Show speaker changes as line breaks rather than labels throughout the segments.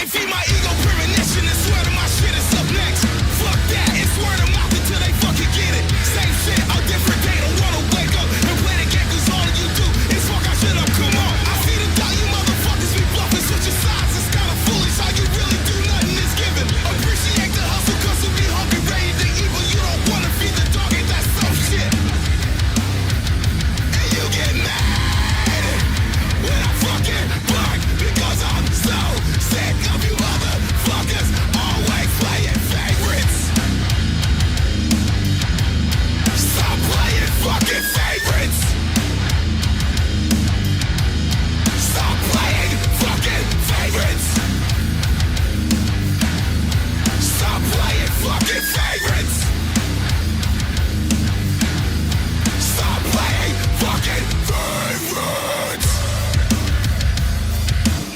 They feed my ego premonition and swear to my shit is up next. Fuck that, it's word of mouth until they fucking get it. Same shit, a different day, don't wanna wake up and play the game, cause all you do is fuck our shit up, come on. I see the doubt, you motherfuckers be bluffing, switch your sides, it's kinda foolish how you really do nothing is given. Appreciate the hustle, cause to be hungry, ready to eat, but you don't wanna feed the dog, ain't that some shit? And you get mad when I fucking bark, because I'm so sick of you motherfuckers always playing favorites. Stop playing fucking favorites. Stop playing fucking favorites. Stop playing fucking favorites. Stop playing fucking favorites.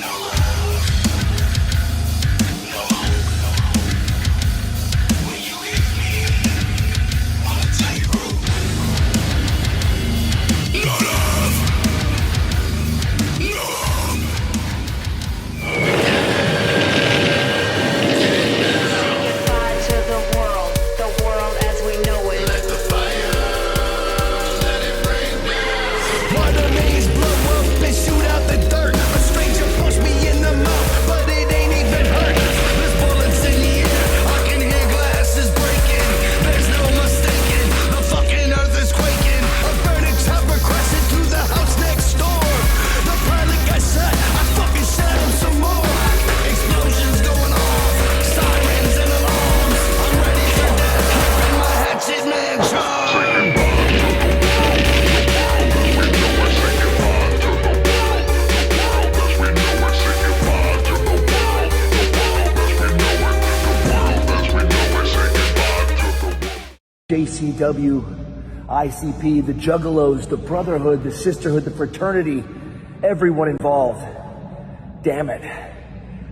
No love. No hope. When you leave me, I'll tell you. No love. No hope.
Goodbye to the world as we know it.
Let the fire, let it rain down.
One of these blow up and shoot out the dirt. A stranger punched me in the mouth, but it ain't even hurt. There's bullets in the air, I can hear glasses breaking. There's no mistaking, the fucking earth is quaking. A burning chopper crashing through the house next door. The pilot got shot, I fucking shot him some more. Explosions going off, sirens and alarms. I'm ready for death, and my hatchet man charm.
JCW, ICP, the Juggalos, the Brotherhood, the Sisterhood, the Fraternity, everyone involved. Damn it.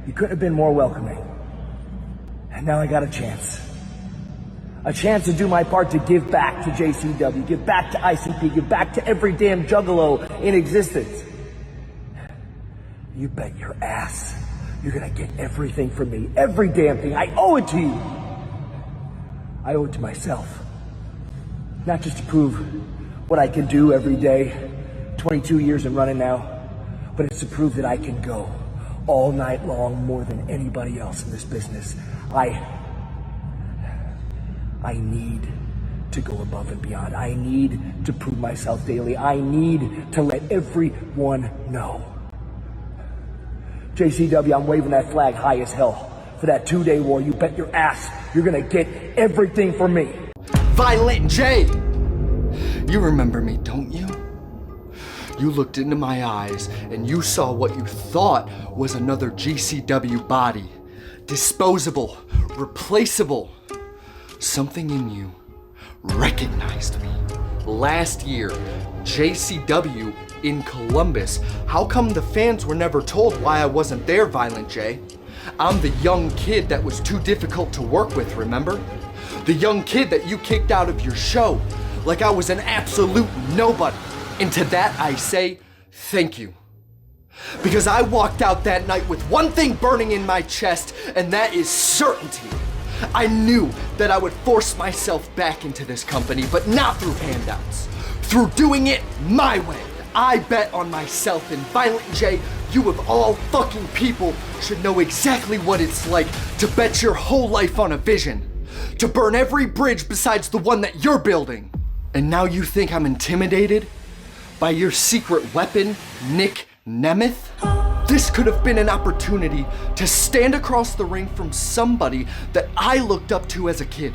You couldn't have been more welcoming. And now I got a chance. A chance to do my part to give back to JCW, give back to ICP, give back to every damn Juggalo in existence. You bet your ass you're gonna get everything from me, every damn thing. I owe it to you. I owe it to myself. Not just to prove what I can do every day, 22 years and running now, but it's to prove that I can go all night long more than anybody else in this business. I need to go above and beyond. I need to prove myself daily. I need to let everyone know. JCW, I'm waving that flag high as hell for that 2-day war. You bet your ass you're gonna get everything from me.
Violent J! You remember me, don't you? You looked into my eyes and you saw what you thought was another GCW body. Disposable, replaceable. Something in you recognized me. Last year, JCW in Columbus. How come the fans were never told why I wasn't there, Violent J? I'm the young kid that was too difficult to work with, remember? The young kid that you kicked out of your show, like I was an absolute nobody. And to that I say, thank you. Because I walked out that night with one thing burning in my chest, and that is certainty. I knew that I would force myself back into this company, but not through handouts. Through doing it my way. I bet on myself, and Violent J, you of all fucking people should know exactly what it's like to bet your whole life on a vision. To burn every bridge besides the one that you're building. And now you think I'm intimidated? By your secret weapon, Nick Nemeth? This could have been an opportunity to stand across the ring from somebody that I looked up to as a kid.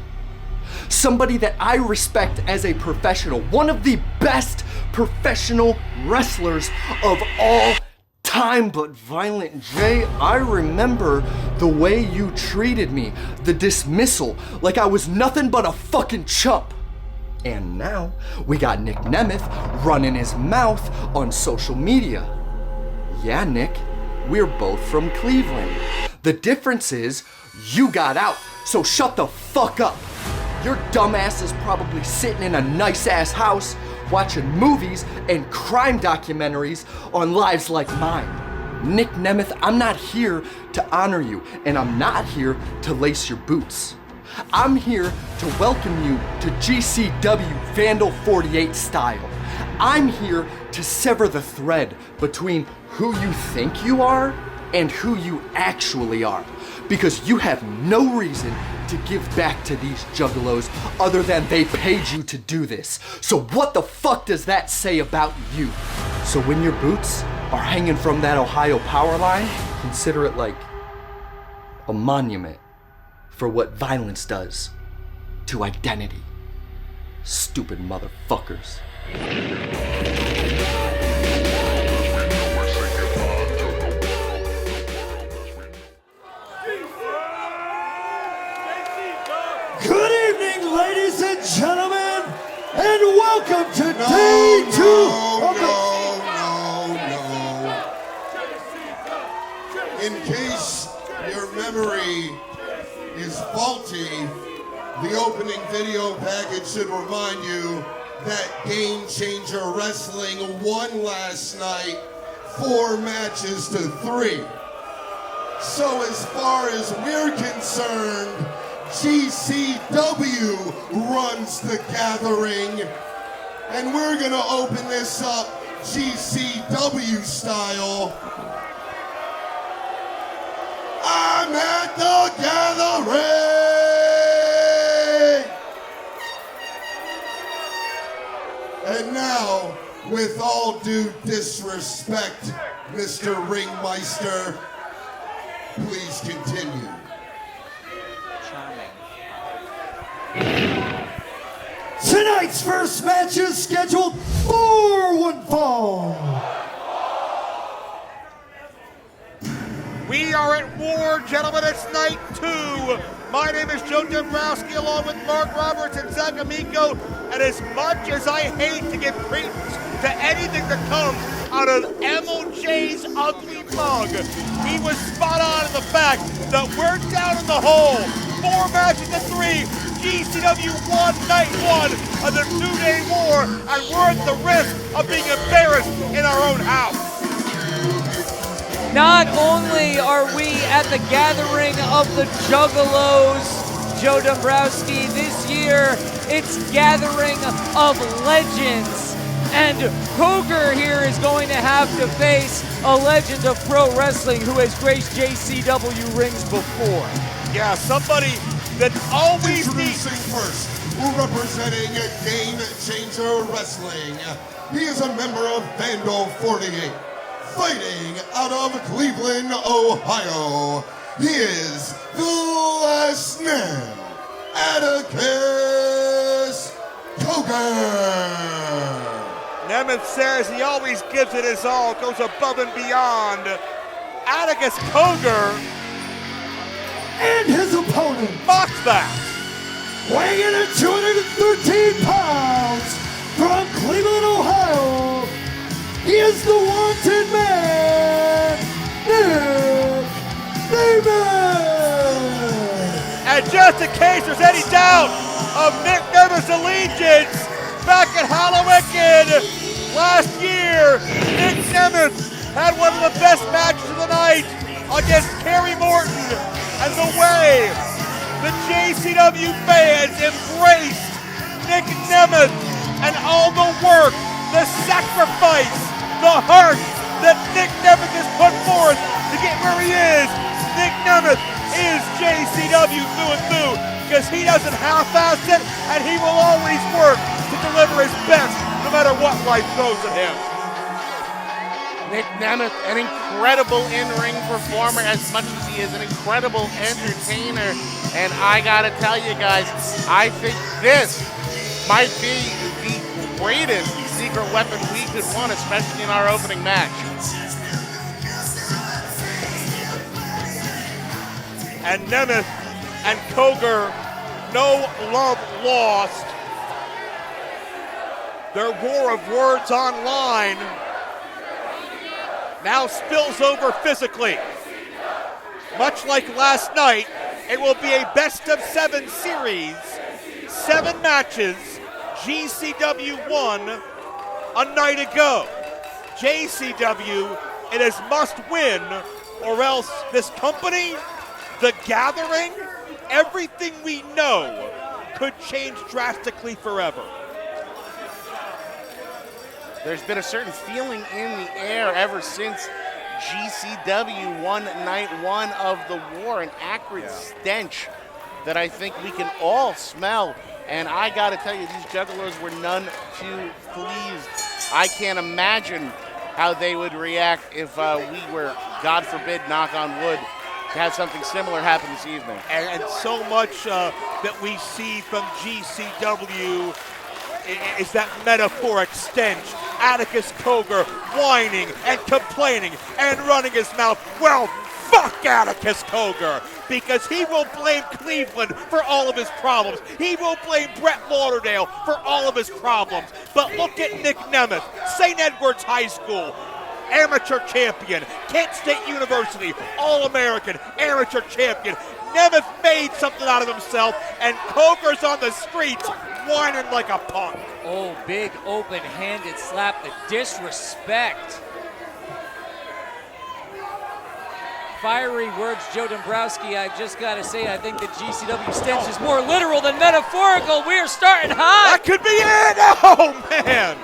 Somebody that I respect as a professional. One of the best professional wrestlers of all time. But Violent J, I remember the way you treated me. The dismissal, like I was nothing but a fucking chump. And now we got Nick Nemeth running his mouth on social media. Yeah, Nick, we're both from Cleveland. The difference is you got out, so shut the fuck up. Your dumbass is probably sitting in a nice-ass house watching movies and crime documentaries on lives like mine. Nick Nemeth, I'm not here to honor you, and I'm not here to lace your boots. I'm here to welcome you to GCW Vandal 48 style. I'm here to sever the thread between who you think you are and who you actually are. Because you have no reason to give back to these juggalos other than they paid you to do this. So what the fuck does that say about you? So when your boots are hanging from that Ohio power line, consider it like a monument for what violence does to identity. Stupid motherfuckers.
Good evening, ladies and gentlemen, and welcome to day two of the...
In case your memory is faulty, the opening video package should remind you that Game Changer Wrestling won last night 4 matches to 3. So as far as we're concerned, GCW runs the gathering, and we're gonna open this up GCW style. I'm at the gathering! And now, with all due disrespect, Mr. Ringmeister, please continue.
Tonight's first match is scheduled for one fall.
We are at war, gentlemen. It's night 2. My name is Joe Dombrowski, along with Mark Roberts and Zach Amico. And as much as I hate to give credence to anything that comes out of MOJ's ugly mug, he was spot on in the fact that we're down in the hole. 4 matches to 3. GCW won night 1 of the 2-day war, and we're at the risk of being embarrassed in our own house.
Not only are we at the gathering of the Juggalos, Joe Dombrowski, this year it's gathering of legends. And Cogar here is going to have to face a legend of pro wrestling who has graced JCW rings before.
Yeah, somebody that always needs...
Introducing first, representing Game Changer Wrestling. He is a member of Vandal 48. Fighting out of Cleveland, Ohio, he is the last man, Atticus Cogar.
Nemeth says he always gives it his all, goes above and beyond. Atticus Cogar
And his opponent,
mocks that.
weighing in at 213 pounds, from Cleveland, Ohio, he is the wanted man, Nick Nemeth.
And just in case there's any doubt of Nick Nemeth's allegiance, back at Hallowicked last year, Nick Nemeth had one of the best matches of the night against Kerry Morton. And the way the JCW fans embraced Nick Nemeth and all the work, the sacrifice, the heart that Nick Nemeth has put forth to get where he is. Nick Nemeth is JCW through and through, because he doesn't half-ass it, and he will always work to deliver his best no matter what life throws at him.
Nick Nemeth, an incredible in-ring performer as much as he is an incredible entertainer. And I gotta tell you guys, I think this might be the greatest secret weapon we could want, especially in our opening match.
And Nemeth and Cogar, no love lost. Their war of words online now spills over physically. Much like last night, it will be a best-of-7 series, 7 matches. GCW won a night ago. JCW It is must win, or else this company, the Gathering, everything we know could change drastically forever.
There's been a certain feeling in the air ever since GCW won night one of the war, an acrid stench that I think we can all smell. And I got to tell you, these Juggalos were none too pleased. I can't imagine how they would react if we were, God forbid, knock on wood, to have something similar happen this evening.
And so much that we see from GCW is that metaphoric stench. Atticus Cogar whining and complaining and running his mouth. Well, fuck Atticus Cogar, because he will blame Cleveland for all of his problems. He will blame Brett Lauderdale for all of his problems. But look at Nick Nemeth, St. Edward's High School, amateur champion, Kent State University, All-American, amateur champion. Nemeth made something out of himself, and Cogar's on the streets whining like a punk.
Oh, big open-handed slap, the disrespect. Fiery words, Joe Dombrowski. I just got to say, I think the GCW stench is more literal than metaphorical. We are starting hot.
That could be it. Oh, man.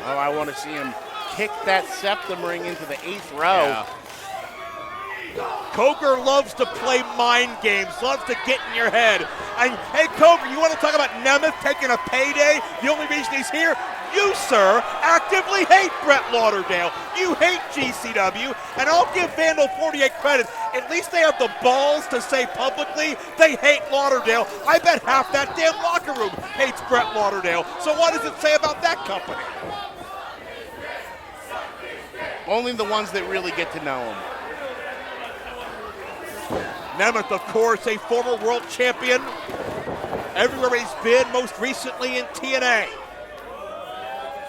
Oh, I want to see him kick that septum ring into the 8th row.
Yeah. Cogar loves to play mind games, loves to get in your head. And, hey, Cogar, you want to talk about Nemeth taking a payday? The only reason he's here? You, sir, actively hate Brett Lauderdale. You hate GCW, and I'll give Vandal 48 credit. At least they have the balls to say publicly they hate Lauderdale. I bet half that damn locker room hates Brett Lauderdale. So what does it say about that company?
Only the ones that really get to know him.
Nemeth, of course, a former world champion. Everywhere he's been, most recently in TNA.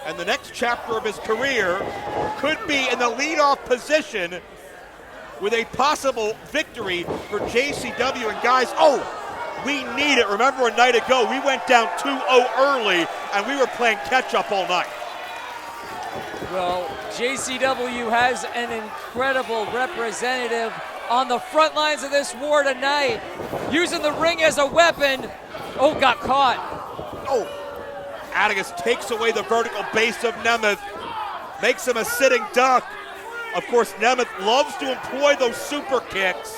And the next chapter of his career could be in the leadoff position with a possible victory for JCW. And guys, we need it. Remember a night ago, we went down 2-0 early, and we were playing catch-up all night.
Well, JCW has an incredible representative on the front lines of this war tonight, using the ring as a weapon. Oh, got caught.
Oh, Atticus takes away the vertical base of Nemeth, makes him a sitting duck. Of course, Nemeth loves to employ those super kicks,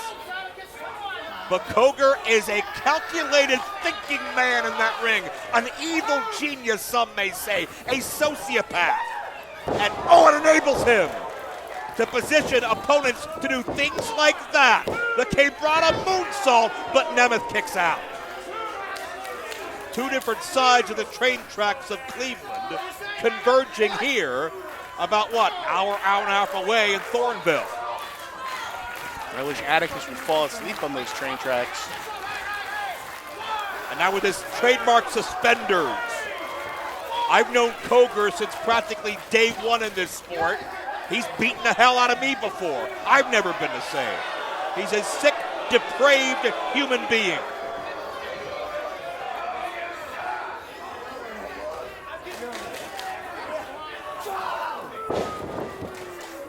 but Cogar is a calculated thinking man in that ring, an evil genius, some may say, a sociopath. And it enables him to position opponents to do things like that. The Quebrada moonsault, but Nemeth kicks out. Two different sides of the train tracks of Cleveland converging here about hour and a half away in Thornville.
I wish Atticus would fall asleep on those train tracks.
And now with his trademark suspenders. I've known Cogar since practically day one in this sport. He's beaten the hell out of me before. I've never been the same. He's a sick, depraved human being.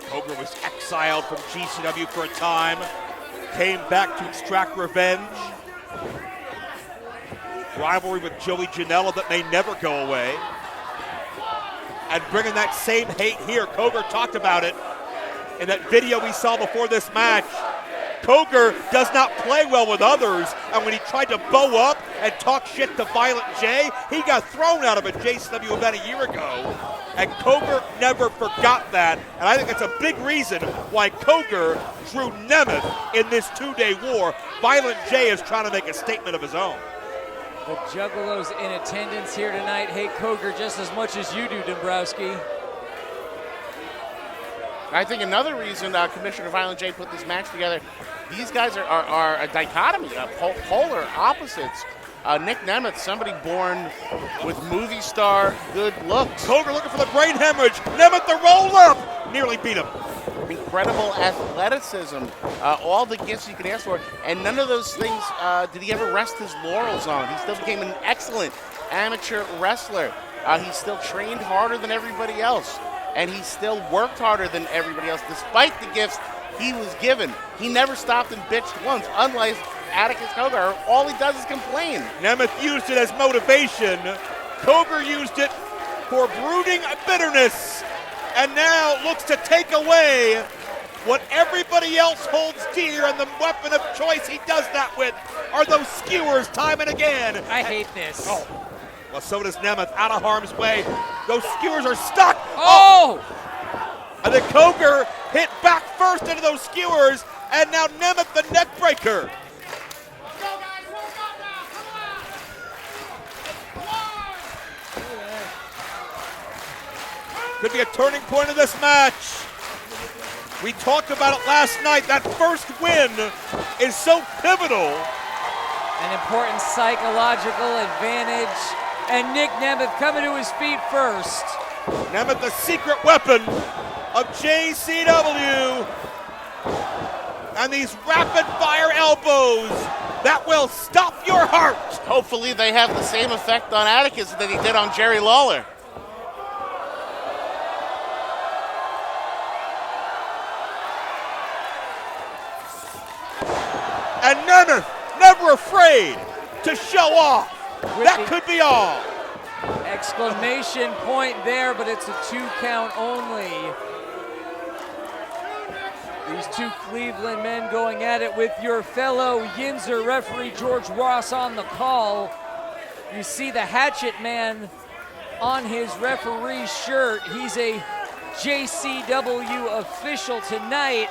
Cogar was exiled from GCW for a time, came back to extract revenge. Rivalry with Joey Janela that may never go away. And bringing that same hate here. Cogar talked about it in that video we saw before this match. Cogar does not play well with others, and when he tried to bow up and talk shit to Violent J, he got thrown out of a JCW event a year ago. And Cogar never forgot that, and I think it's a big reason why Cogar drew Nemeth in this two-day war. Violent J is trying to make a statement of his own.
The Juggalos in attendance here tonight hate Cogar just as much as you do, Dombrowski.
I think another reason Commissioner Violent J put this match together, these guys are a dichotomy, polar opposites. Nick Nemeth, somebody born with movie star good looks.
Cogar looking for the brain hemorrhage. Nemeth the roll up. Nearly beat him.
Incredible athleticism, all the gifts you can ask for, and none of those things did he ever rest his laurels on. He still became an excellent amateur wrestler. He still trained harder than everybody else. and he still worked harder than everybody else, despite the gifts he was given. He never stopped and bitched once, unlike Atticus Cogar. All he does is complain.
Nemeth used it as motivation. Cogar used it for brooding bitterness, and now looks to take away what everybody else holds dear, and the weapon of choice he does that with are those skewers time and again.
I hate this.
Oh, well, so does Nemeth, out of harm's way. Those skewers are stuck.
Oh!
And then Cogar hit back first into those skewers, and now Nemeth the neck breaker. Could be a turning point of this match. We talked about it last night. That first win is so pivotal.
An important psychological advantage. And Nick Nemeth coming to his feet first.
Nemeth, the secret weapon of JCW. And these rapid fire elbows that will stop your heart.
Hopefully they have the same effect on Atticus that he did on Jerry Lawler.
And Nemeth, never afraid to show off. That could be all.
Exclamation point there, but it's a 2 count only. These two Cleveland men going at it with your fellow Yinzer referee George Ross on the call. You see the Hatchet Man on his referee shirt. He's a JCW official tonight.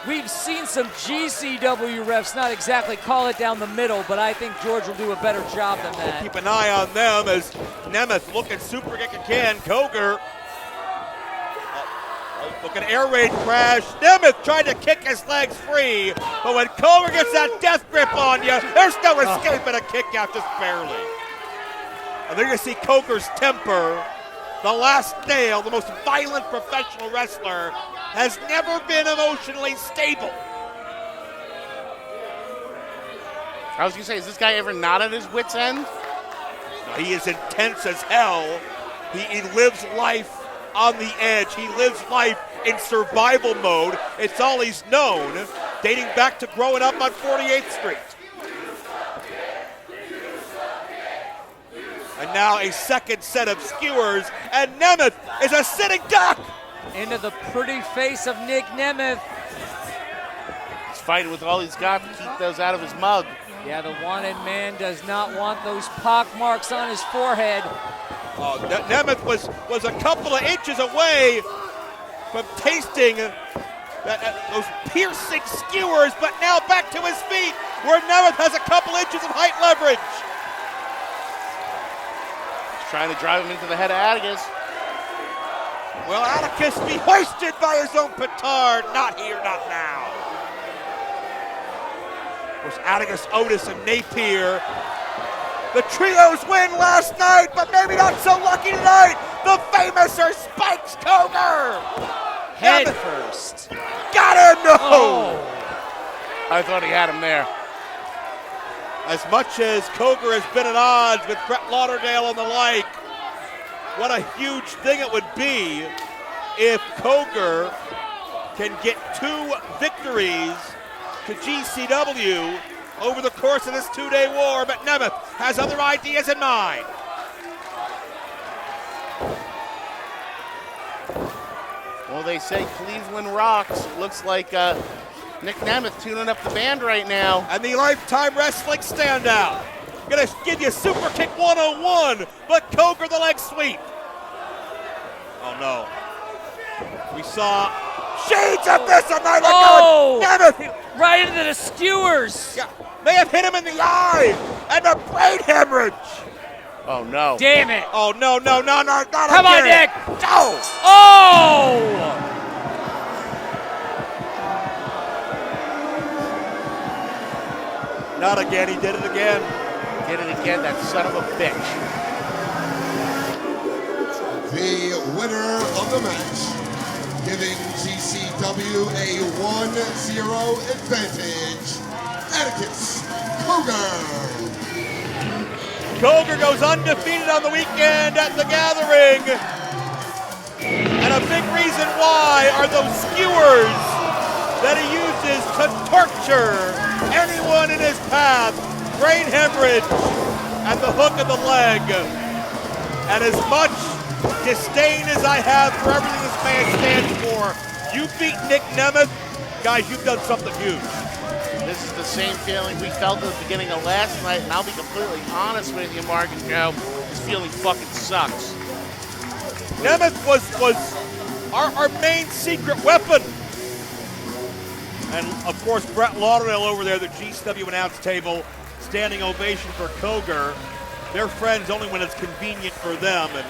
We've seen some GCW refs not exactly call it down the middle, but I think George will do a better job than that.
Keep an eye on them as Nemeth looking super kick again. Cogar looking air raid crash. Nemeth trying to kick his legs free, but when Cogar gets that death grip on you, there's no escaping a kick out, just barely. And then you see Cogar's temper. The last nail, the most violent professional wrestler, has never been emotionally stable.
I was going to say, is this guy ever not at his wit's end?
He is intense as hell. He lives life on the edge. He lives life in survival mode. It's all he's known, dating back to growing up on 48th Street. And now a second set of skewers, and Nemeth is a sitting duck!
Into the pretty face of Nick Nemeth.
He's fighting with all he's got to keep those out of his mug.
Yeah, the wanted man does not want those pock marks on his forehead.
Oh, Nemeth was a couple of inches away from tasting those piercing skewers, but now back to his feet, where Nemeth has a couple inches of height leverage.
Trying to drive him into the head of Atticus.
Will Atticus be hoisted by his own petard? Not here, not now. Of course, Atticus, Otis, and Napier. The trios win last night, but maybe not so lucky tonight. The famous Spikes Cogar.
Head first.
Got him, no!
Oh.
I thought he had him there.
As much as Cogar has been at odds with Brett Lauderdale and the like, what a huge thing it would be if Cogar can get 2 victories to GCW over the course of this 2-day war, but Nemeth has other ideas in mind.
Well, they say Cleveland rocks. Looks like Nick Nemeth tuning up the band right now.
And the Lifetime Wrestling standout. Gonna give you Super Kick 101, but Cogar the leg sweep. Oh no. We saw shades of this a night ago. Nemeth
right into the skewers.
Yeah, may have hit him in the eye and a brain hemorrhage.
Oh no.
Damn it.
Oh no, not
Come on,
again.
Nick.
No.
Oh!
Not again, he did it again.
Did it again, that son of a bitch.
The winner of the match, giving GCW a 1-0 advantage, Atticus Cogar.
Cogar goes undefeated on the weekend at the Gathering. And a a big reason why are those skewers that he uses to torture anyone in his path. Brain hemorrhage and the hook of the leg. And as much disdain as I have for everything this man stands for, you beat Nick Nemeth, guys, you've done something huge.
This is the same feeling we felt at the beginning of last night, and I'll be completely honest with you, Mark and Joe, this feeling fucking sucks.
Nemeth was our main secret weapon. And of course, Brett Lauderdale over there, the GCW announce table, standing ovation for Cogar. They're friends only when it's convenient for them, and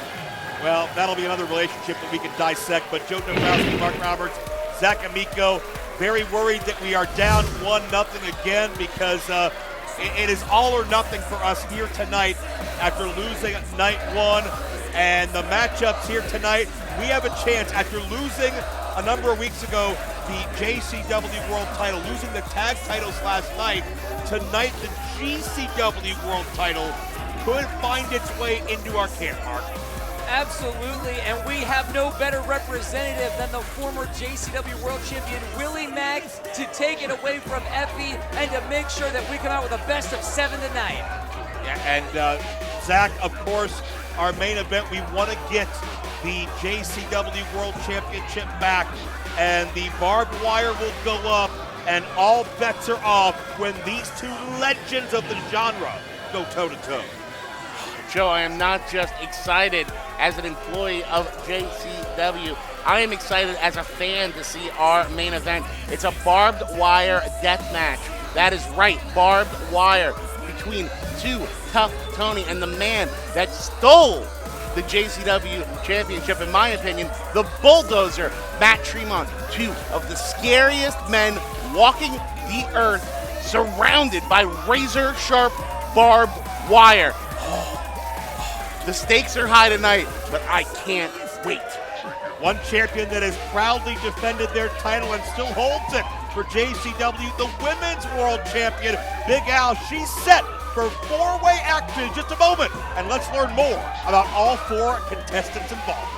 well, that'll be another relationship that we can dissect. But Joe Dombrowski, Mark Roberts, Zach Amico, very worried that we are down 1-0 again because it is all or nothing for us here tonight after losing night one. And the matchups here tonight, we have a chance after losing a number of weeks ago the JCW World title, losing the tag titles last night. Tonight, the GCW World title could find its way into our camp, Mark.
Absolutely, and we have no better representative than the former JCW World Champion Willie Mack to take it away from Espee and to make sure that we come out with a best of 7 tonight.
Yeah, and Zach, of course, our main event, we want to get the JCW World Championship back, and the barbed wire will go up, and all bets are off when these two legends of the genre go toe-to-toe.
Joe, I am not just excited as an employee of JCW. I am excited as a fan to see our main event. It's a barbed wire death match. That is right, barbed wire between two tough Tony and the man that stole the JCW Championship, in my opinion, the bulldozer, Matt Tremont. Two of the scariest men walking the earth, surrounded by razor-sharp barbed wire. The stakes are high tonight, but I can't wait.
One champion that has proudly defended their title and still holds it for JCW, the Women's World Champion, Big Al. She's set for four-way action in just a moment. And let's learn more about all four contestants involved.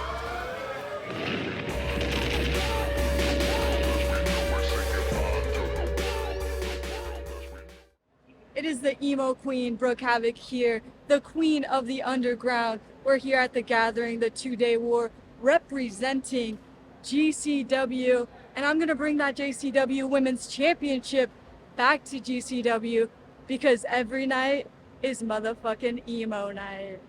It is the emo queen, Brooke Havoc here, the queen of the underground. We're here at the gathering, the 2-day war, representing GCW. And I'm gonna bring that JCW Women's Championship back to GCW because every night is motherfucking emo night.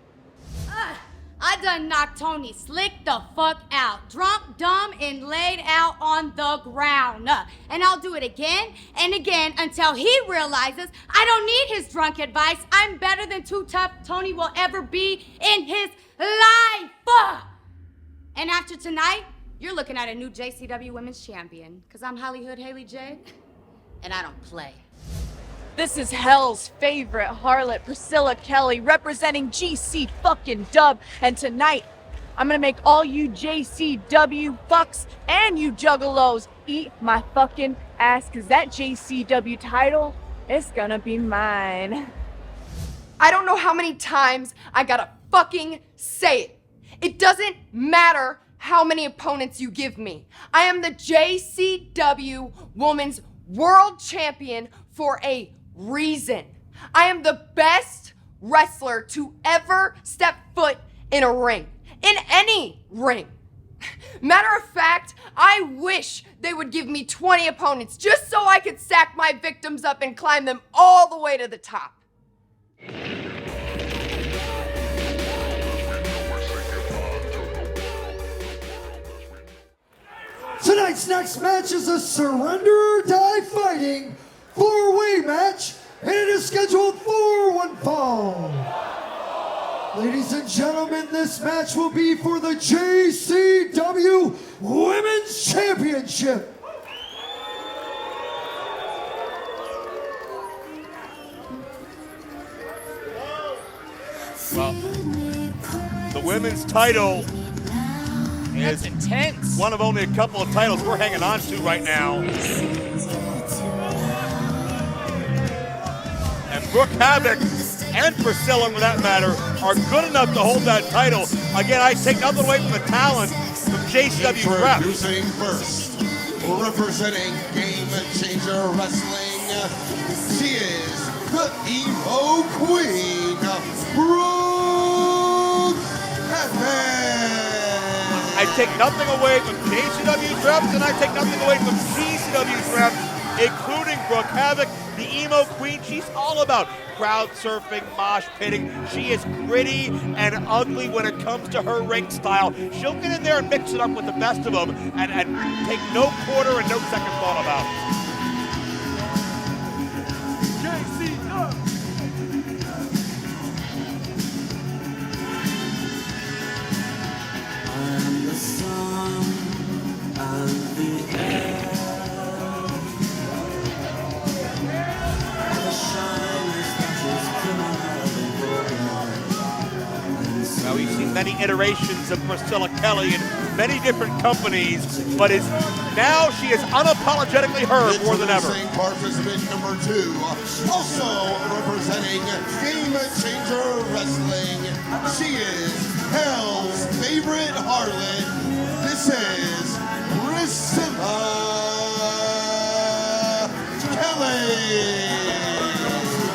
I done knocked Tony slick the fuck out, drunk, dumb, and laid out on the ground. And I'll do it again and again until he realizes I don't need his drunk advice. I'm better than Too Tough Tony will ever be in his life. And after tonight, you're looking at a new JCW Women's Champion, because I'm Hollywood Haley J, and I don't play.
This is Hell's favorite harlot, Priscilla Kelly, representing GC fucking Dub. And tonight, I'm gonna make all you JCW fucks and you juggalos eat my fucking ass, cause that JCW title is gonna be mine.
I don't know how many times I gotta fucking say it. It doesn't matter how many opponents you give me. I am the JCW Women's World Champion for a reason. I am the best wrestler to ever step foot in a ring. In any ring. Matter of fact, I wish they would give me 20 opponents just so I could stack my victims up and climb them all the way to the top.
Tonight's next match is a surrender or die fighting 4-way match, and it is scheduled for one fall. Ladies and gentlemen, this match will be for the JCW Women's Championship.
Well, the women's title
That's
is
intense.
one of only a couple of titles we're hanging on to right now. And Brooke Havoc and Priscilla, for that matter, are good enough to hold that title. Again, I take nothing away from the talent of JCW rep.
Introducing first, representing Game Changer Wrestling, she is the Emo Queen, Brooke Padre.
I take nothing away from JCW's reps, and I take nothing away from GCW's reps, including Brooke Havoc, the Emo Queen. She's all about crowd surfing, mosh pitting. She is gritty and ugly when it comes to her ring style. She'll get in there and mix it up with the best of them and take no quarter and no second thought about it.
I'm the sun and the air. The shyness that is criminal.
Now, we've seen many iterations of Priscilla Kelly in many different companies, but now she is unapologetically her more than ever.
Introducing participant number 2, also representing Game Changer Wrestling, she is Hell's favorite harlot. This is Priscilla Kelly.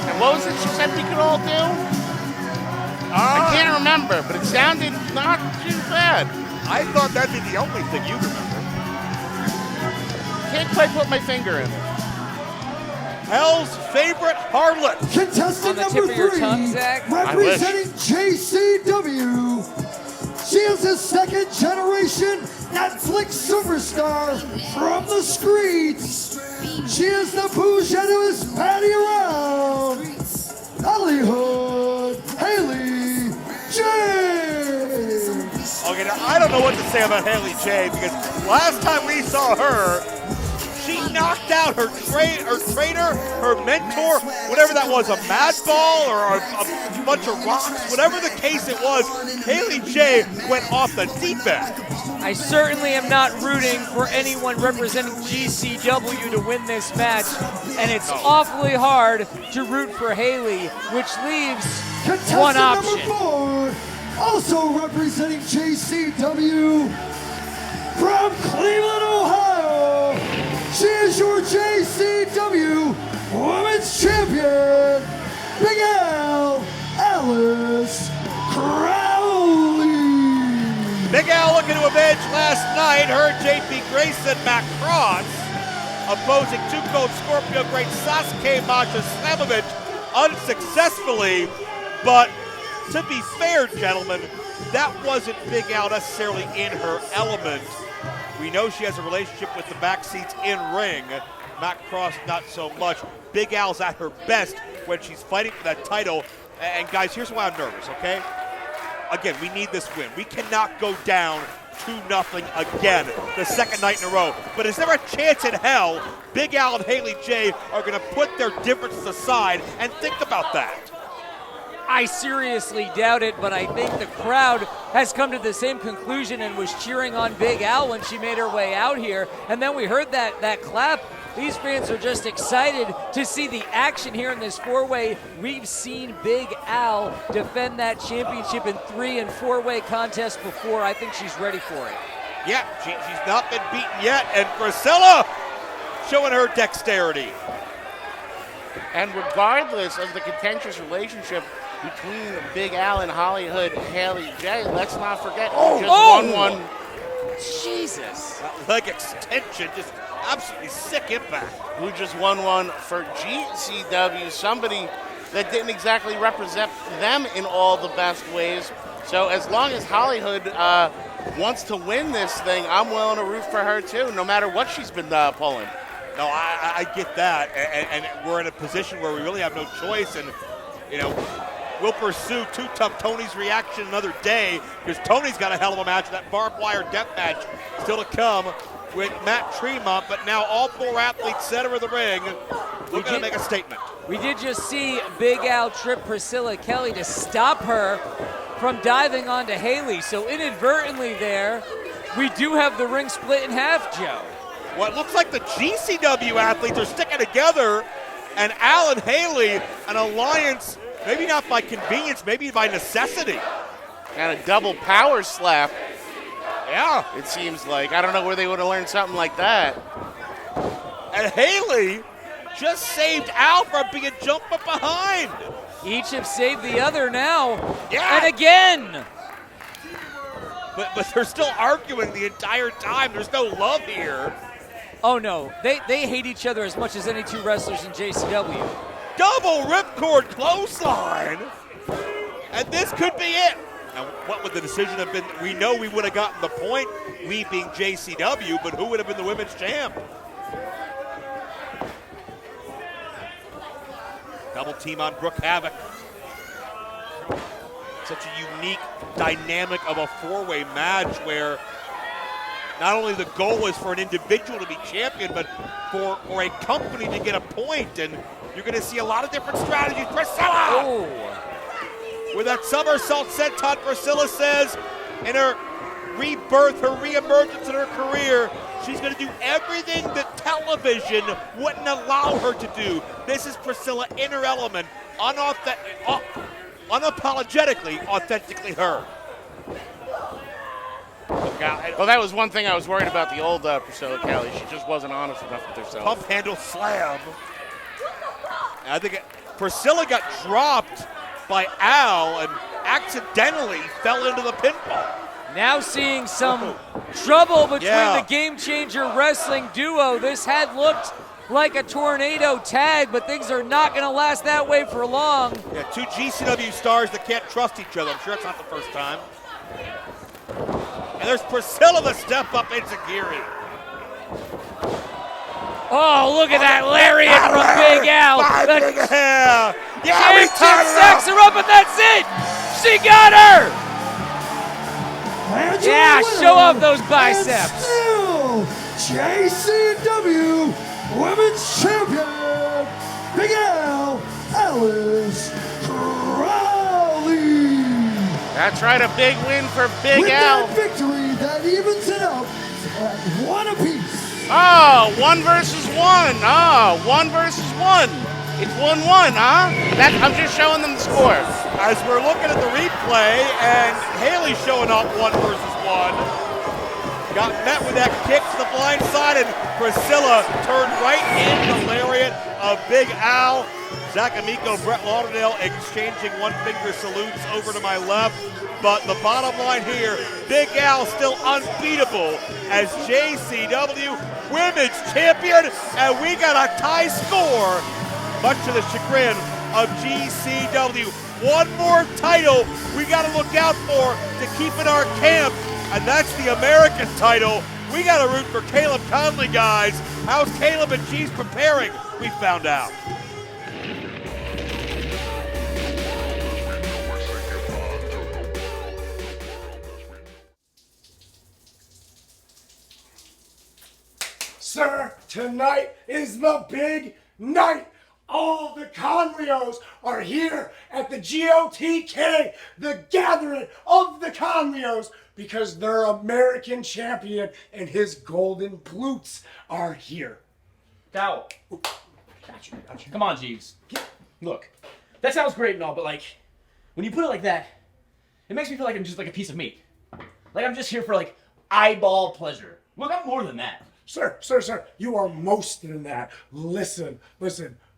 And what was it she said we could all do? I can't remember, but it sounded not too bad.
I thought that'd be the only thing you remember.
Can't quite put my finger in it.
Hell's favorite harlot.
Contestant
On the
number
tip of your
3,
tongue, Zach?
representing JCW. She is a second generation Netflix superstar from the streets. She is the bougie-ness patty around. Hollywood Haley J.
Okay, now I don't know what to say about Haley J because last time we saw her, she knocked out her trainer, her mentor, whatever that was, a mad ball or a bunch of rocks, whatever the case it was, Haley J went off the deep end.
I certainly am not rooting for anyone representing GCW to win this match, and it's awfully hard to root for Haley, which leaves one option.
Number 4, also representing JCW from Cleveland, Ohio. She is your JCW Women's Champion, Big Al Alice Crowley.
Big Al looking to avenge last night. Her JP Grayson, Matt Cross, opposing Two Cold Scorpio great Sasuke Masha Slamovich unsuccessfully. But to be fair, gentlemen, that wasn't Big Al necessarily in her element. We know she has a relationship with the backseats in ring. Matt Cross, not so much. Big Al's at her best when she's fighting for that title. And guys, here's why I'm nervous, okay? Again, we need this win. We cannot go down 2-0 again the second night in a row. But is there a chance in hell Big Al and Haley J are going to put their differences aside and think about that?
I seriously doubt it, but I think the crowd has come to the same conclusion and was cheering on Big Al when she made her way out here. And then we heard that clap. These fans are just excited to see the action here in this four-way. We've seen Big Al defend that championship in 3- and 4-way contests before. I think she's ready for it.
Yeah, she's not been beaten yet, and Priscilla showing her dexterity.
And regardless of the contentious relationship between Big Al and Hollywood Haley J, let's not forget who just won one.
Jesus.
That leg extension, just absolutely sick impact.
Who just won one for GCW, somebody that didn't exactly represent them in all the best ways. So as long as Hollywood wants to win this thing, I'm willing to root for her too, no matter what she's been pulling.
No, I get that, and we're in a position where we really have no choice, and, you know, we'll pursue Too Tough Tony's reaction another day, because Tony's got a hell of a match, that barbed wire death match still to come with Matt Tremont, but now all 4 athletes center of the ring looking to make a statement.
We did just see Big Al trip Priscilla Kelly to stop her from diving onto Haley, so inadvertently there, we do have the ring split in half, Joe.
Well, it looks like the GCW athletes are sticking together, and Al and Haley, an alliance, maybe not by convenience, maybe by necessity.
And a double power slap. Yeah. It seems like. I don't know where they would have learned something like that.
And Haley just saved Al from being jumped up behind.
Each have saved the other now.
Yeah.
And again.
But they're still arguing the entire time. There's no love here.
Oh, no. They hate each other as much as any two wrestlers in JCW.
Double ripcord clothesline. And this could be it. Now, what would the decision have been? We know we would have gotten the point, we being JCW, but who would have been the women's champ? Double team on Brooke Havoc. Such a unique dynamic of a four-way match where not only the goal is for an individual to be champion, but for a company to get a point. And you're going to see a lot of different strategies. Priscilla!
Oh.
With that somersault senton, Priscilla says, in her rebirth, her reemergence in her career, she's going to do everything that television wouldn't allow her to do. This is Priscilla in her element, unapologetically, authentically her.
Well, that was one thing I was worried about the old Priscilla Kelly. She just wasn't honest enough with herself.
Pump handle slam. And I think Priscilla got dropped by Al and accidentally fell into the pinfall.
Now seeing some trouble between
Yeah.
the Game Changer wrestling duo. This had looked like a tornado tag, but things are not going to last that way for long.
Yeah, two GCW stars that can't trust each other. I'm sure it's not the first time. And there's Priscilla, the step up enziguri.
Oh, look at that lariat from Big Al.
Yeah, we
Jim
tied it
stacks
up.
her up, and that's it. She got her.
And
Yeah,
your
show off
winner,
those biceps.
And still, JCW Women's Champion, Big Al, Alice Crowley.
That's right, a big win for Big
With
Al.
that victory that evens it out at one apiece.
Oh, 1 versus 1. Oh, 1 versus 1. It's 1-1, huh? I'm just showing them the score.
As we're looking at the replay, and Haley showing up 1 versus 1. Got met with that kick to the blind side, and Priscilla turned right in the lariat of Big Al. Zach Amico, Brett Lauderdale exchanging one-finger salutes over to my left. But the bottom line here, Big Al still unbeatable as JCW Women's Champion, and we got a tie score, much to the chagrin of GCW. One more title we got to look out for to keep in our camp, and that's the American title. We got to root for Caleb Conley, guys. How's Caleb and Cheese preparing? We found out.
Sir, tonight is the big night. All the Conleos are here at the GOTK, the gathering of the Conleos, because their American champion and his golden glutes are here.
Cow. Got you. Come on, Jeeves. Look, that sounds great and all, but like, when you put it like that, it makes me feel like I'm just like a piece of meat. Like I'm just here for like eyeball pleasure. Look, I'm more than that.
Sir, you are most than that. Listen,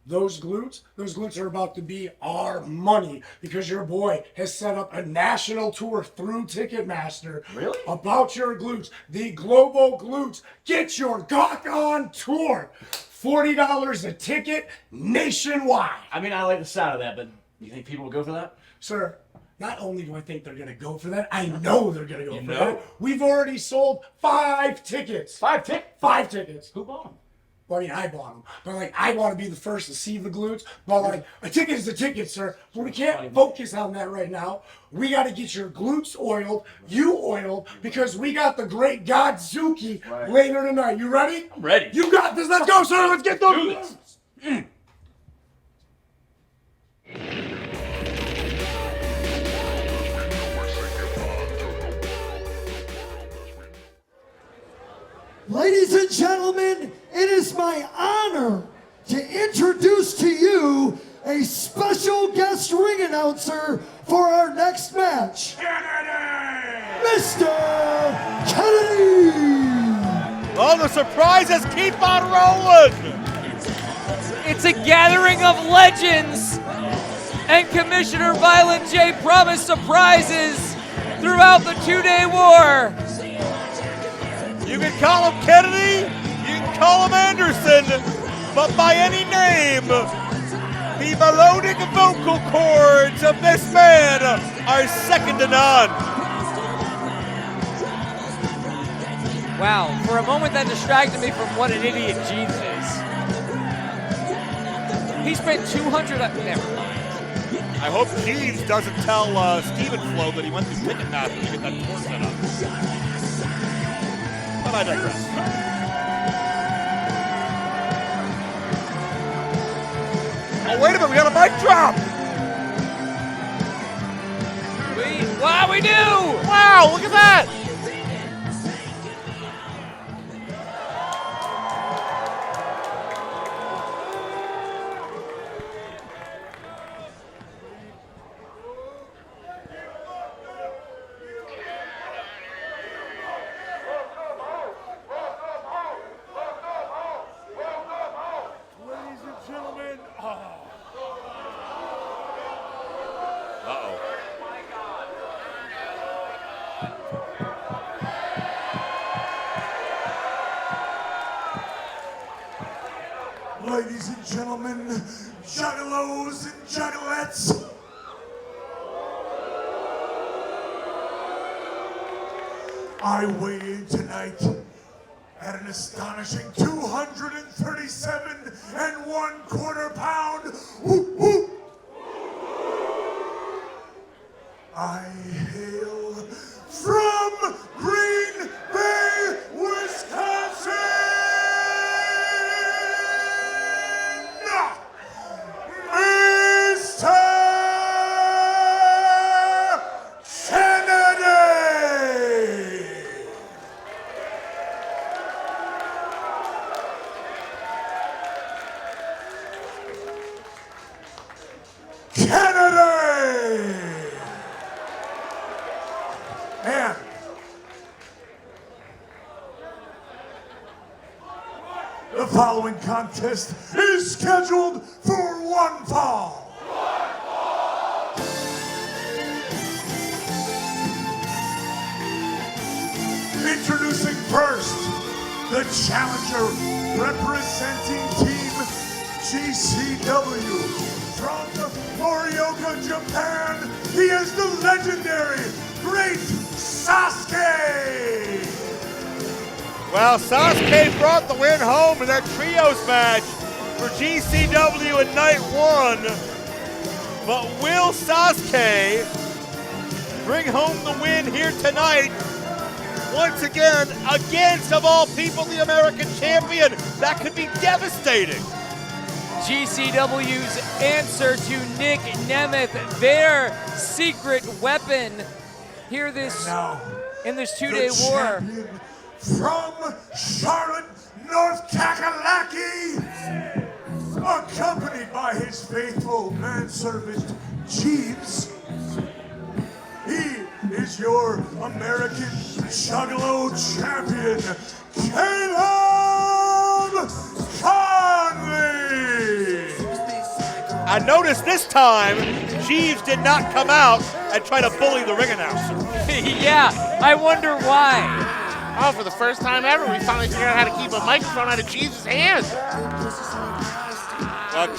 those glutes are about to be our money because your boy has set up a national tour through Ticketmaster.
Really?
About your glutes, the global glutes. Get your Gawk on tour. $40 a ticket nationwide.
I mean, I like the sound of that, but you think people will go for that?
Sir, not only do I think they're going to go for that, I know they're going to go
You
for
know?
that. We've already sold 5 tickets.
5 tickets?
5 tickets.
Who bought them?
Well, I mean, I bought them. But, like, I want to be the first to see the glutes. But, like, a ticket is a ticket, sir. But we can't focus on that right now. We got to get your glutes oiled, you oiled, because we got the great Godzuki later tonight. You ready?
I'm ready.
You got this. Let's go, sir. Let's get those
Do
glutes.
this.
Ladies and gentlemen, it is my honor to introduce to you a special guest ring announcer for our next match, Mr. Kennedy!
Oh, the surprises keep on rolling.
It's a gathering of legends, and Commissioner Violent J promised surprises throughout the two-day war.
You can call him Kennedy, you can call him Anderson, but by any name, the melodic vocal cords of this man are second to none.
Wow, for a moment that distracted me from what an idiot Jeeves is. He spent 200, never mind.
I hope Jeeves doesn't tell Stephen Flo that he went through Ticketmaster to get that tour set up. But I digress. Oh, wait a minute, we got a mic drop!
Wow, we do!
Wow, look at that!
Ladies and gentlemen, juggalos and juggalettes. I weigh in tonight at an astonishing 237 1/4 pound. Whoop, whoop. I hail from Green Bay, Wisconsin. Mr. Kennedy! Kennedy! Man. The following contest is scheduled for one fall. Introducing first, the challenger representing Team GCW. From Morioka, Japan, he is the legendary Great Sasuke!
Well, Sasuke brought the win home in their trios match for GCW in night one. But will Sasuke bring home the win here tonight? Once again, against, of all people, the American champion. That could be devastating.
GCW's answer to Nick Nemeth, their secret weapon. Here this in this two-day war.
From Charlotte, North Kakalaki, accompanied by his faithful manservant, Jeeves. He is your American Juggalo champion, Caleb Conley!
I noticed this time, Jeeves did not come out and try to bully the ring announcer.
Yeah, I wonder why.
Oh, for the first time ever, we finally figured out how to keep a microphone out of Jesus' hands.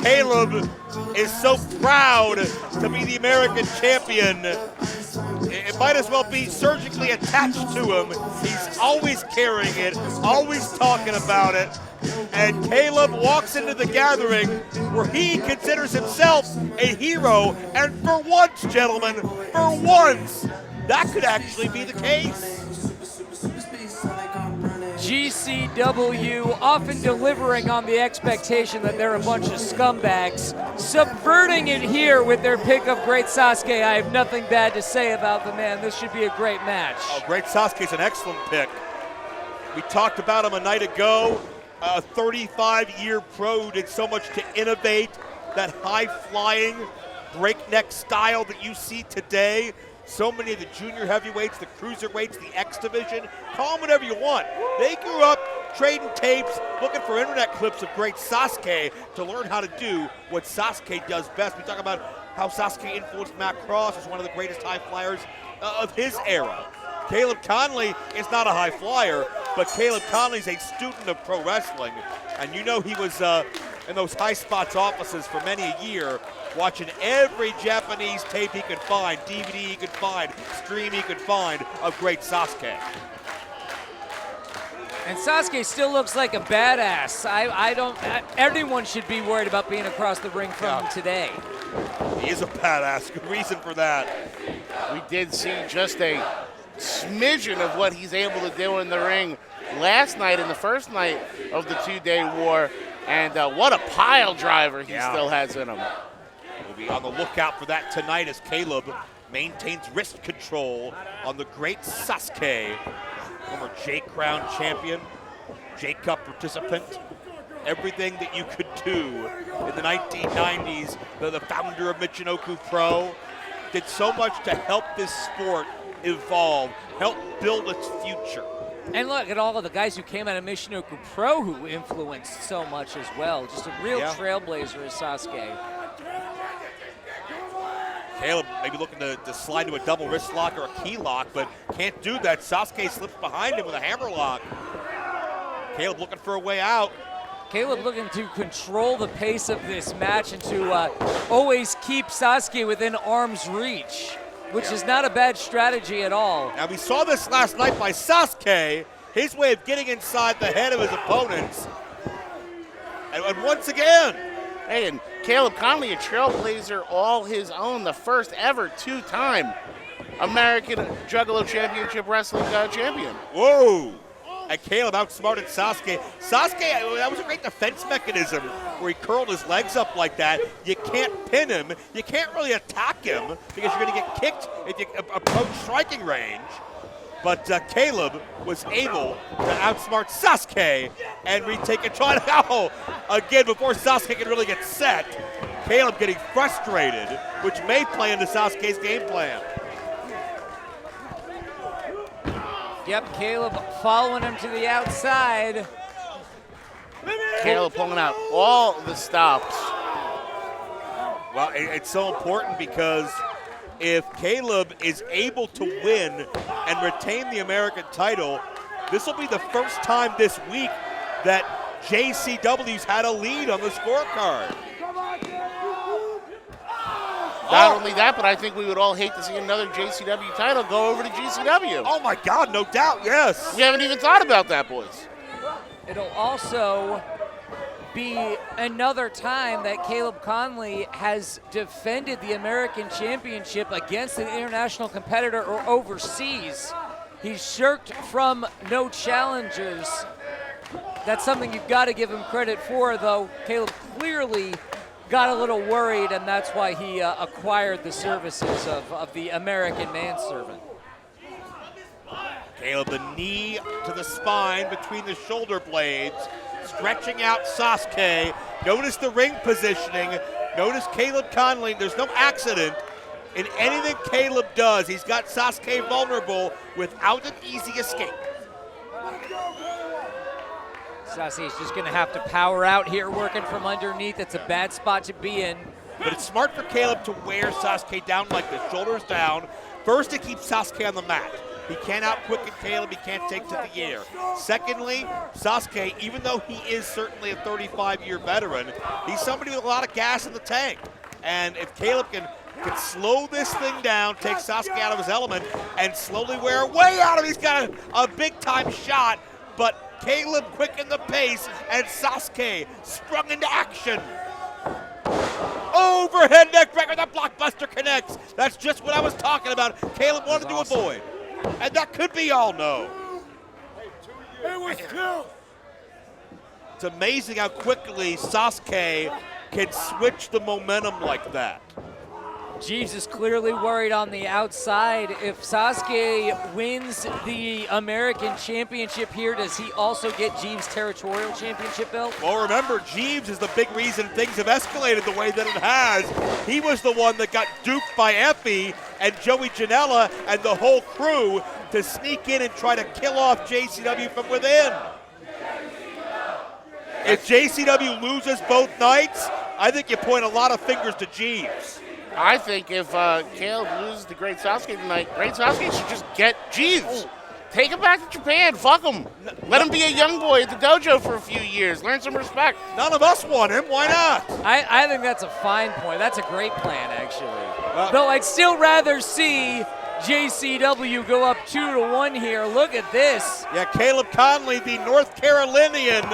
Caleb is so proud to be the American champion. It might as well be surgically attached to him. He's always carrying it, always talking about it. And Caleb walks into the gathering where he considers himself a hero. And for once, gentlemen, for once, that could actually be the case.
GCW often delivering on the expectation that they're a bunch of scumbags, subverting it here with their pick of Great Sasuke. I have nothing bad to say about the man. This should be a great match.
Oh, Great Sasuke's an excellent pick. We talked about him a night ago. A 35-year pro, did so much to innovate that high-flying, breakneck style that you see today. So many of the junior heavyweights, the cruiserweights, the X division, call them whatever you want. They grew up trading tapes, looking for internet clips of great Sasuke to learn how to do what Sasuke does best. We talk about how Sasuke influenced Matt Cross as one of the greatest high flyers of his era. Caleb Conley is not a high flyer, but Caleb Conley's a student of pro wrestling, and you know he was in those high spots offices for many a year, watching every Japanese tape he could find, DVD he could find, stream he could find of great Sasuke.
And Sasuke still looks like a badass. Everyone should be worried about being across the ring from him today.
He is a badass. Good reason for that.
We did see just a smidgen of what he's able to do in the ring last night, in the first night of the 2-day war, and what a pile driver he still has in him.
We'll be on the lookout for that tonight as Caleb maintains wrist control on the great Sasuke, former J-Crown champion, J-Cup participant, everything that you could do in the 1990s. The founder of Michinoku Pro did so much to help this sport evolve, help build its future.
And look at all of the guys who came out of Michinoku Pro who influenced so much as well. Just a real trailblazer as Sasuke.
Caleb maybe looking to slide to a double wrist lock or a key lock, but can't do that. Sasuke slips behind him with a hammer lock. Caleb looking for a way out.
Caleb looking to control the pace of this match and to always keep Sasuke within arm's reach, which is not a bad strategy at all.
Now we saw this last night by Sasuke, his way of getting inside the head of his opponents. And once again.
Hey, and Caleb Conley, a trailblazer all his own, the first ever two-time American Juggalo Championship Wrestling champion.
Whoa! And Caleb outsmarted Sasuke. Sasuke, that was a great defense mechanism where he curled his legs up like that. You can't pin him. You can't really attack him because you're going to get kicked if you approach striking range. But Caleb was able to outsmart Sasuke and retake control. Oh, again, before Sasuke can really get set, Caleb getting frustrated, which may play into Sasuke's game plan.
Yep, Caleb following him to the outside.
Caleb pulling out all the stops.
Well, it's so important because if Caleb is able to win and retain the American title, this will be the first time this week that JCW's had a lead on the scorecard.
Not only that, but I think we would all hate to see another JCW title go over to GCW.
Oh my God, no doubt, yes.
We haven't even thought about that, boys.
It'll also be another time that Caleb Conley has defended the American Championship against an international competitor or overseas. He's shirked from no challengers. That's something you've got to give him credit for, though Caleb clearly got a little worried, and that's why he acquired the services of the American manservant.
Caleb, the knee to the spine between the shoulder blades, stretching out Sasuke. Notice the ring positioning. Notice Caleb Conley. There's no accident in anything Caleb does. He's got Sasuke vulnerable without an easy escape.
Sasuke's just going to have to power out here, working from underneath. It's a bad spot to be in.
But it's smart for Caleb to wear Sasuke down like this, shoulders down. First, it keeps Sasuke on the mat. He can't out-quicken Caleb. He can't take to the air. Secondly, Sasuke, even though he is certainly a 35-year veteran, he's somebody with a lot of gas in the tank. And if Caleb can slow this thing down, take Sasuke out of his element, and slowly wear way out of him, he's got a big-time shot. But Caleb quickened the pace, and Sasuke sprung into action. Overhead neck breaker, the blockbuster connects. That's just what I was talking about. Caleb wanted to avoid. And that could be all no.
It was two.
It's amazing how quickly Sasuke can switch the momentum like that.
Jeeves is clearly worried on the outside. If Sasuke wins the American Championship here, does he also get Jeeves' territorial championship belt?
Well, remember, Jeeves is the big reason things have escalated the way that it has. He was the one that got duped by Espee and Joey Janela and the whole crew to sneak in and try to kill off JCW from within. If JCW loses both nights, I think you point a lot of fingers to Jeeves.
I think if Caleb loses to Great Sasuke tonight, Great Sasuke should just get Jeeves. Take him back to Japan. Fuck him. Let him be a young boy at the dojo for a few years. Learn some respect.
None of us want him. Why not?
I think that's a fine point. That's a great plan, actually. Though I'd still rather see JCW go up 2-1 here. Look at this.
Yeah, Caleb Conley, the North Carolinian,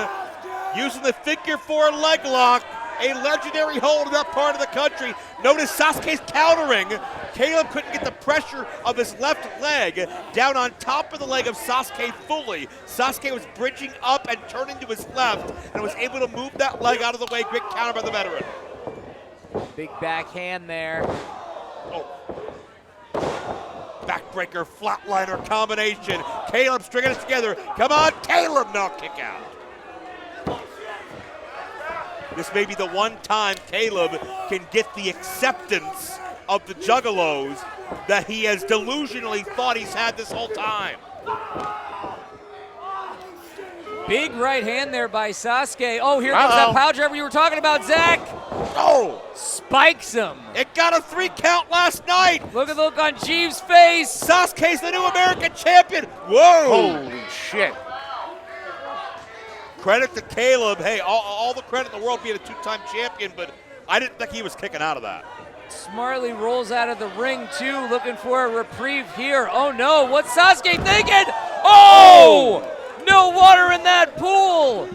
using the figure 4 leg lock, a legendary hold in that part of the country. Notice Sasuke's countering. Caleb couldn't get the pressure of his left leg down on top of the leg of Sasuke fully. Sasuke was bridging up and turning to his left and was able to move that leg out of the way. Great counter by the veteran.
Big backhand there.
Backbreaker, flatliner combination. Caleb stringing it together. Come on, Caleb, no kick out. This may be the one time Caleb can get the acceptance of the Juggalos that he has delusionally thought he's had this whole time.
Big right hand there by Sasuke. Oh, here comes that power driver you were talking about, Zach.
Oh!
Spikes him.
It got a 3 count last night.
Look at the look on Jeeves' face.
Sasuke's the new American champion. Whoa!
Holy shit.
Credit to Caleb. Hey, all the credit in the world being a 2-time champion, but I didn't think he was kicking out of that.
Smartly rolls out of the ring, too, looking for a reprieve here. Oh, no. What's Sasuke thinking? Oh! No water in that pool.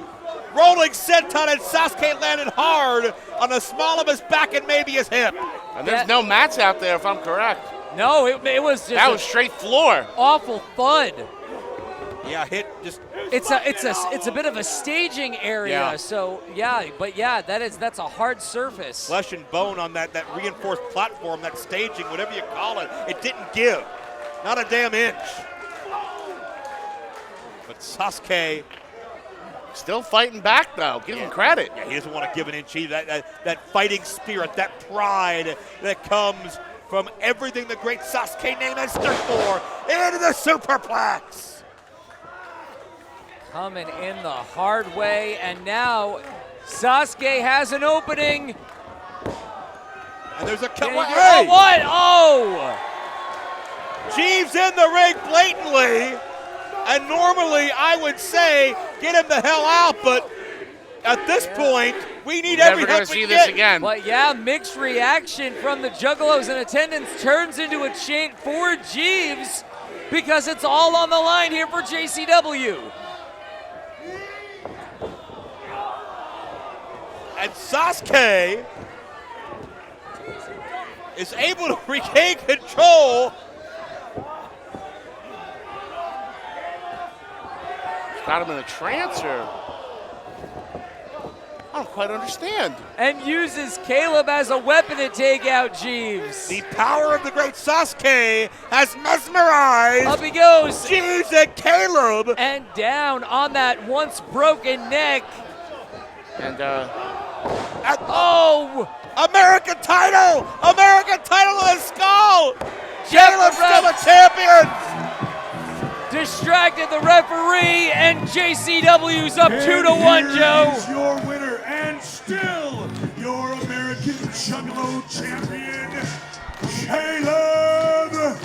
Rolling senton, and Sasuke landed hard on the small of his back and maybe his hip.
And there's no mats out there, if I'm correct.
No, it was just
that was straight floor.
Awful thud.
Yeah, hit just.
It's a bit of a staging area.
Yeah.
So yeah, but yeah, that's a hard surface.
Flesh and bone on that reinforced platform, that staging, whatever you call it. It didn't give, not a damn inch. But Sasuke
still fighting back though. Give him credit.
Yeah, he doesn't want to give an inch either. That fighting spirit, that pride that comes from everything the great Sasuke Nemeth stood for into the superplex.
Coming in the hard way, and now Sasuke has an opening.
And there's a
cut. Oh, what? Oh!
Jeeves in the ring blatantly. And normally I would say get him the hell out, but at this point, we need every help we can get.
Again.
But yeah, mixed reaction from the Juggalos in attendance turns into a chant for Jeeves because it's all on the line here for JCW.
And Sasuke is able to regain control.
Got him in a trance or I don't quite understand.
And uses Caleb as a weapon to take out Jeeves.
The power of the great Sasuke has mesmerized.
Up he goes.
Jeeves and Caleb.
And down on that once broken neck.
And
oh!
American title! American title on the skull! Caleb's still a champion!
Distracted the referee, and JCW's up 2-1, Joe.
Here's your winner, and still your American Juggalo champion, Caleb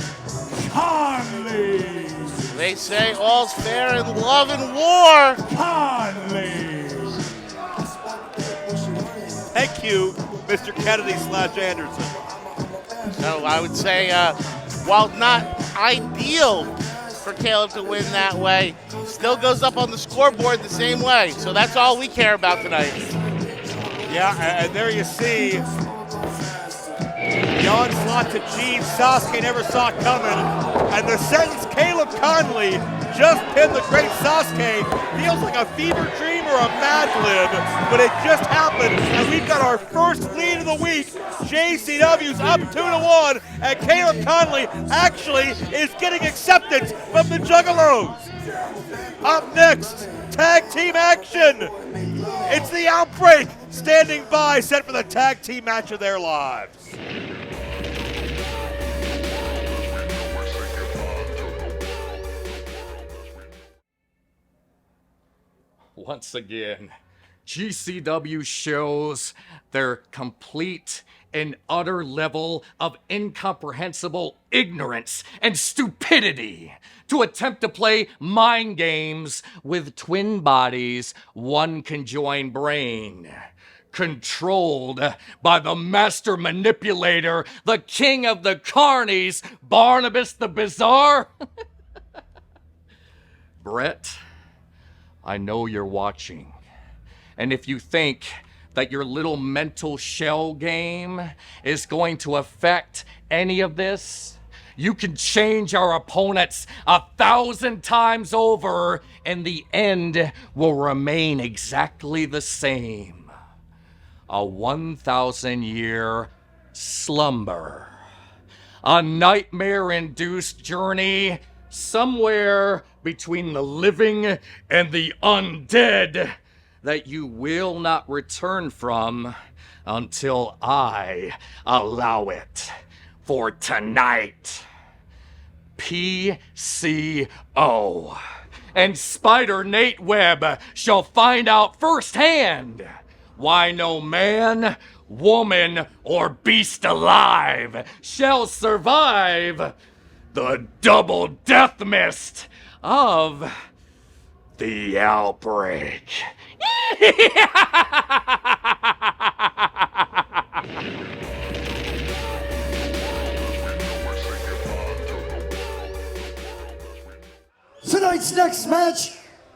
Conley.
They say all's fair in love and war.
Conley.
Thank you, Mr. Kennedy/Anderson.
So I would say, while not ideal for Caleb to win that way, still goes up on the scoreboard the same way. So that's all we care about tonight.
Yeah, and there you see the onslaught to Jeeves. Sasuke never saw it coming. And the sentence Caleb Conley just pinned the great Sasuke feels like a fever dream or a mad lib, but it just happened, and we've got our first lead of the week. JCW's up 2-1, and Caleb Conley actually is getting acceptance from the Juggalos. Up next, tag team action. It's the Outbreak standing by, set for the tag team match of their lives.
Once again,
GCW shows their complete and utter level of incomprehensible ignorance and stupidity to attempt to play mind games with twin bodies, one conjoined brain, controlled by the master manipulator, the king of the carnies, Barnabas the Bizarre. Brett, I know you're watching. And if you think that your little mental shell game is going to affect any of this, you can change our opponents 1,000 times over, and the end will remain exactly the same. A 1,000-year slumber. A nightmare-induced journey somewhere between the living and the undead that you will not return from until I allow it. For tonight, PCO and Spider Nate Webb shall find out firsthand why no man, woman, or beast alive shall survive the double death mist of the outbreak.
Tonight's next match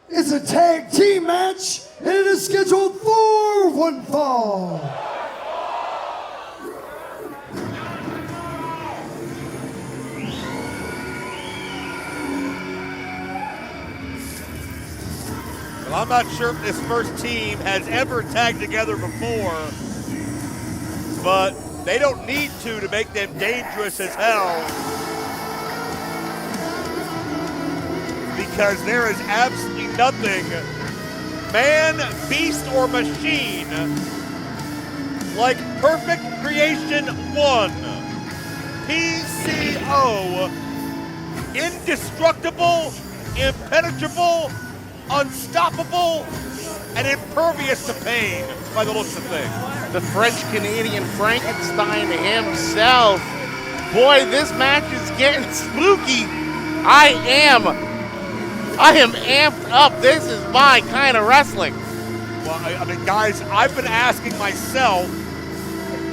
is a tag team match, and it is scheduled for one fall.
Well, I'm not sure if this first team has ever tagged together before, but they don't need to make them dangerous as hell. Because there is absolutely nothing, man, beast, or machine, like Perfect Creation 1. PCO, indestructible, impenetrable, unstoppable, and impervious to pain by the looks of things.
The French-Canadian Frankenstein himself. Boy, this match is getting spooky. I am amped up. This is my kind of wrestling.
Well, I mean, guys, I've been asking myself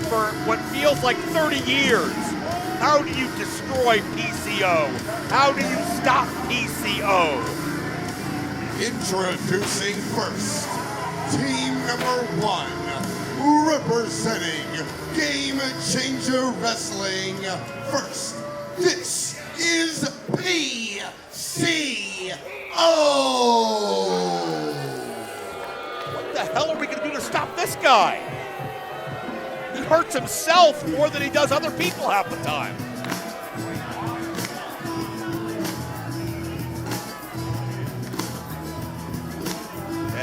for what feels like 30 years, how do you destroy PCO? How do you stop PCO?
Introducing first, team number 1, representing Game Changer Wrestling. First, this is PCO.
What the hell are we going to do to stop this guy? He hurts himself more than he does other people half the time.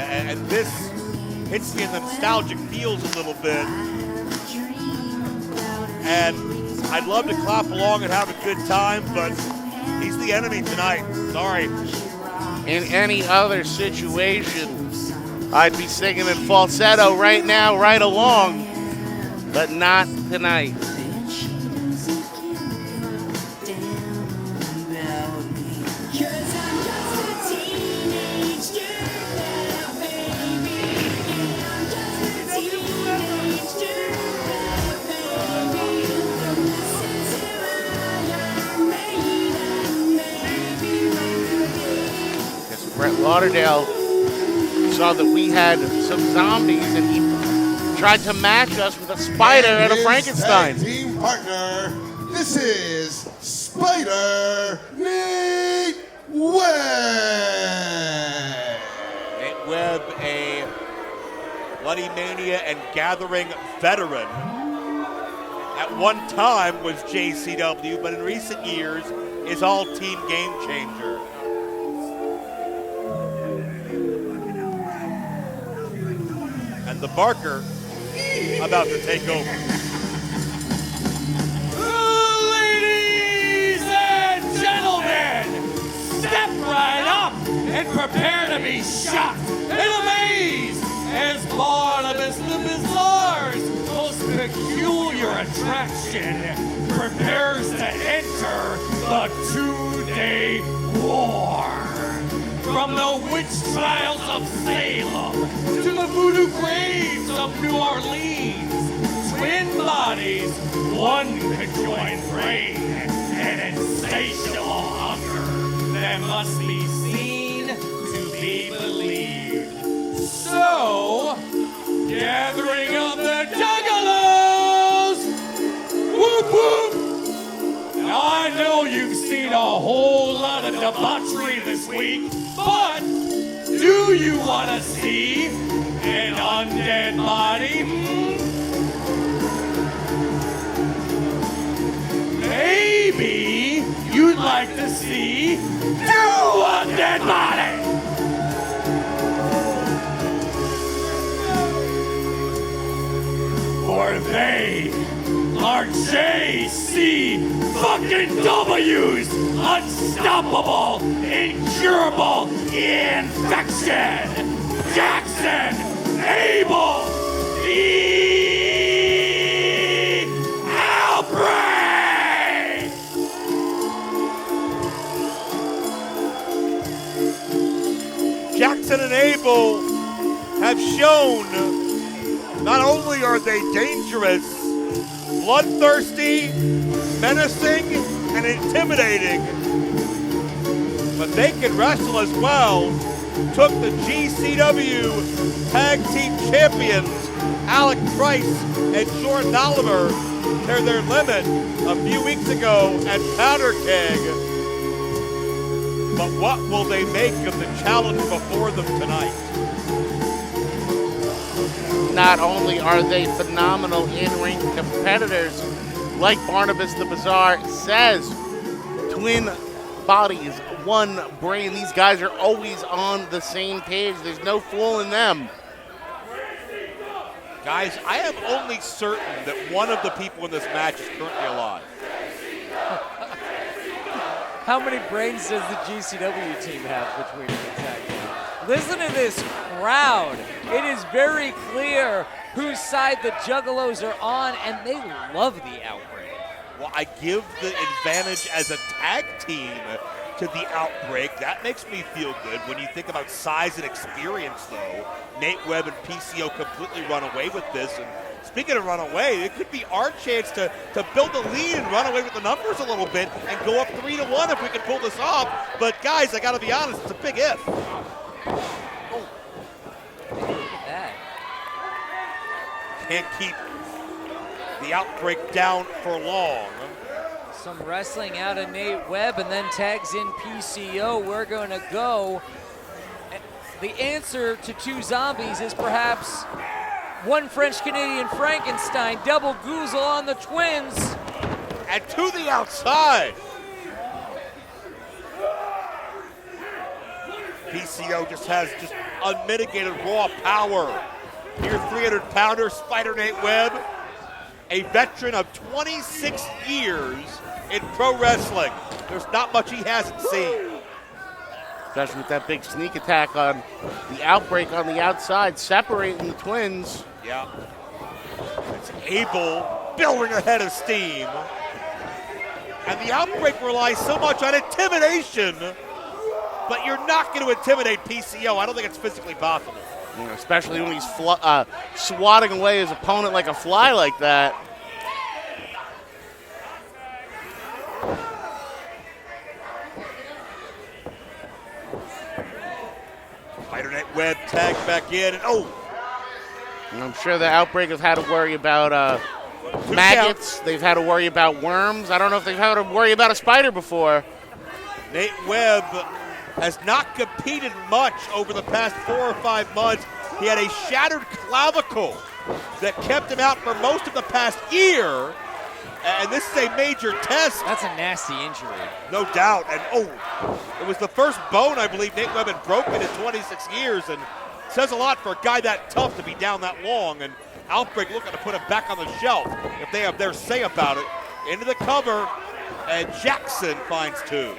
And this hits me in the nostalgic feels a little bit. And I'd love to clap along and have a good time, but he's the enemy tonight. Sorry.
In any other situation, I'd be singing in falsetto right now, right along, but not tonight. Brett Lauderdale saw that we had some zombies and he tried to match us with a spider and a Frankenstein.
Tag team partner, this is Spider Nate Webb.
Nate Webb, a Bloody Mania and Gathering veteran. At one time was JCW, but in recent years is all-team Game Changer. And the Barker about to take over.
Ladies and gentlemen, step right up and prepare to be shocked and amazed as Barnabas the Bizarre's most peculiar attraction prepares to enter the two-day war. From the witch trials of Salem to the voodoo graves of New Orleans, twin bodies, one conjoined brain, and insatiable hunger that must be seen to be believed. So, gathering of the Juggalos! Whoop whoop! Now I know you've seen a whole lot of debauchery this week, but do you want to see an undead body? Maybe you'd like to see two undead bodies! For they are JCW's unstoppable, incurable infection. Jackson, Abel, the Outbreak!
Jackson and Abel have shown not only are they dangerous, bloodthirsty, menacing, and intimidating, but they can wrestle as well. Took the GCW Tag Team Champions, Alec Price and Jordan Oliver, to their limit a few weeks ago at Powder Keg. But what will they make of the challenge before them tonight?
Not only are they phenomenal in-ring competitors, like Barnabas the Bizarre says, twin bodies, one brain. These guys are always on the same page. There's no fooling them.
Guys, I am only certain that one of the people in this match is currently alive.
How many brains does the GCW team have between them exactly? Listen to this crowd. It is very clear whose side the Juggalos are on, and they love the Outbreak.
Well, I give the advantage as a tag team to the Outbreak. That makes me feel good. When you think about size and experience, though, Nate Webb and PCO completely run away with this. And speaking of run away, it could be our chance to build a lead and run away with the numbers a little bit and go up 3-1 if we can pull this off. But guys, I got to be honest, it's a big if.
Oh. Look at that.
Can't keep the Outbreak down for long.
Some wrestling out of Nate Webb, and then tags in PCO. We're going to go. The answer to two zombies is perhaps one French-Canadian Frankenstein, double goozle on the twins.
And to the outside. PCO just has unmitigated raw power. Here, 300-pounder Spider Nate Webb, a veteran of 26 years in pro wrestling. There's not much he hasn't seen.
Especially with that big sneak attack on the Outbreak on the outside, separating the twins.
Yeah. It's Abel building ahead of steam. And the Outbreak relies so much on intimidation, but you're not going to intimidate PCO. I don't think it's physically possible.
You know, especially when he's swatting away his opponent like a fly like that.
Spider Nate Webb tagged back in, and
And I'm sure the Outbreak have had to worry about maggots. They've had to worry about worms. I don't know if they've had to worry about a spider before.
Nate Webb has not competed much over the past 4 or 5 months. He had a shattered clavicle that kept him out for most of the past year. And this is a major test.
That's a nasty injury.
No doubt. And it was the first bone I believe Nate Webb had broken in 26 years. And it says a lot for a guy that tough to be down that long. And Outbreak looking to put him back on the shelf if they have their say about it. Into the cover, and Jackson finds 2.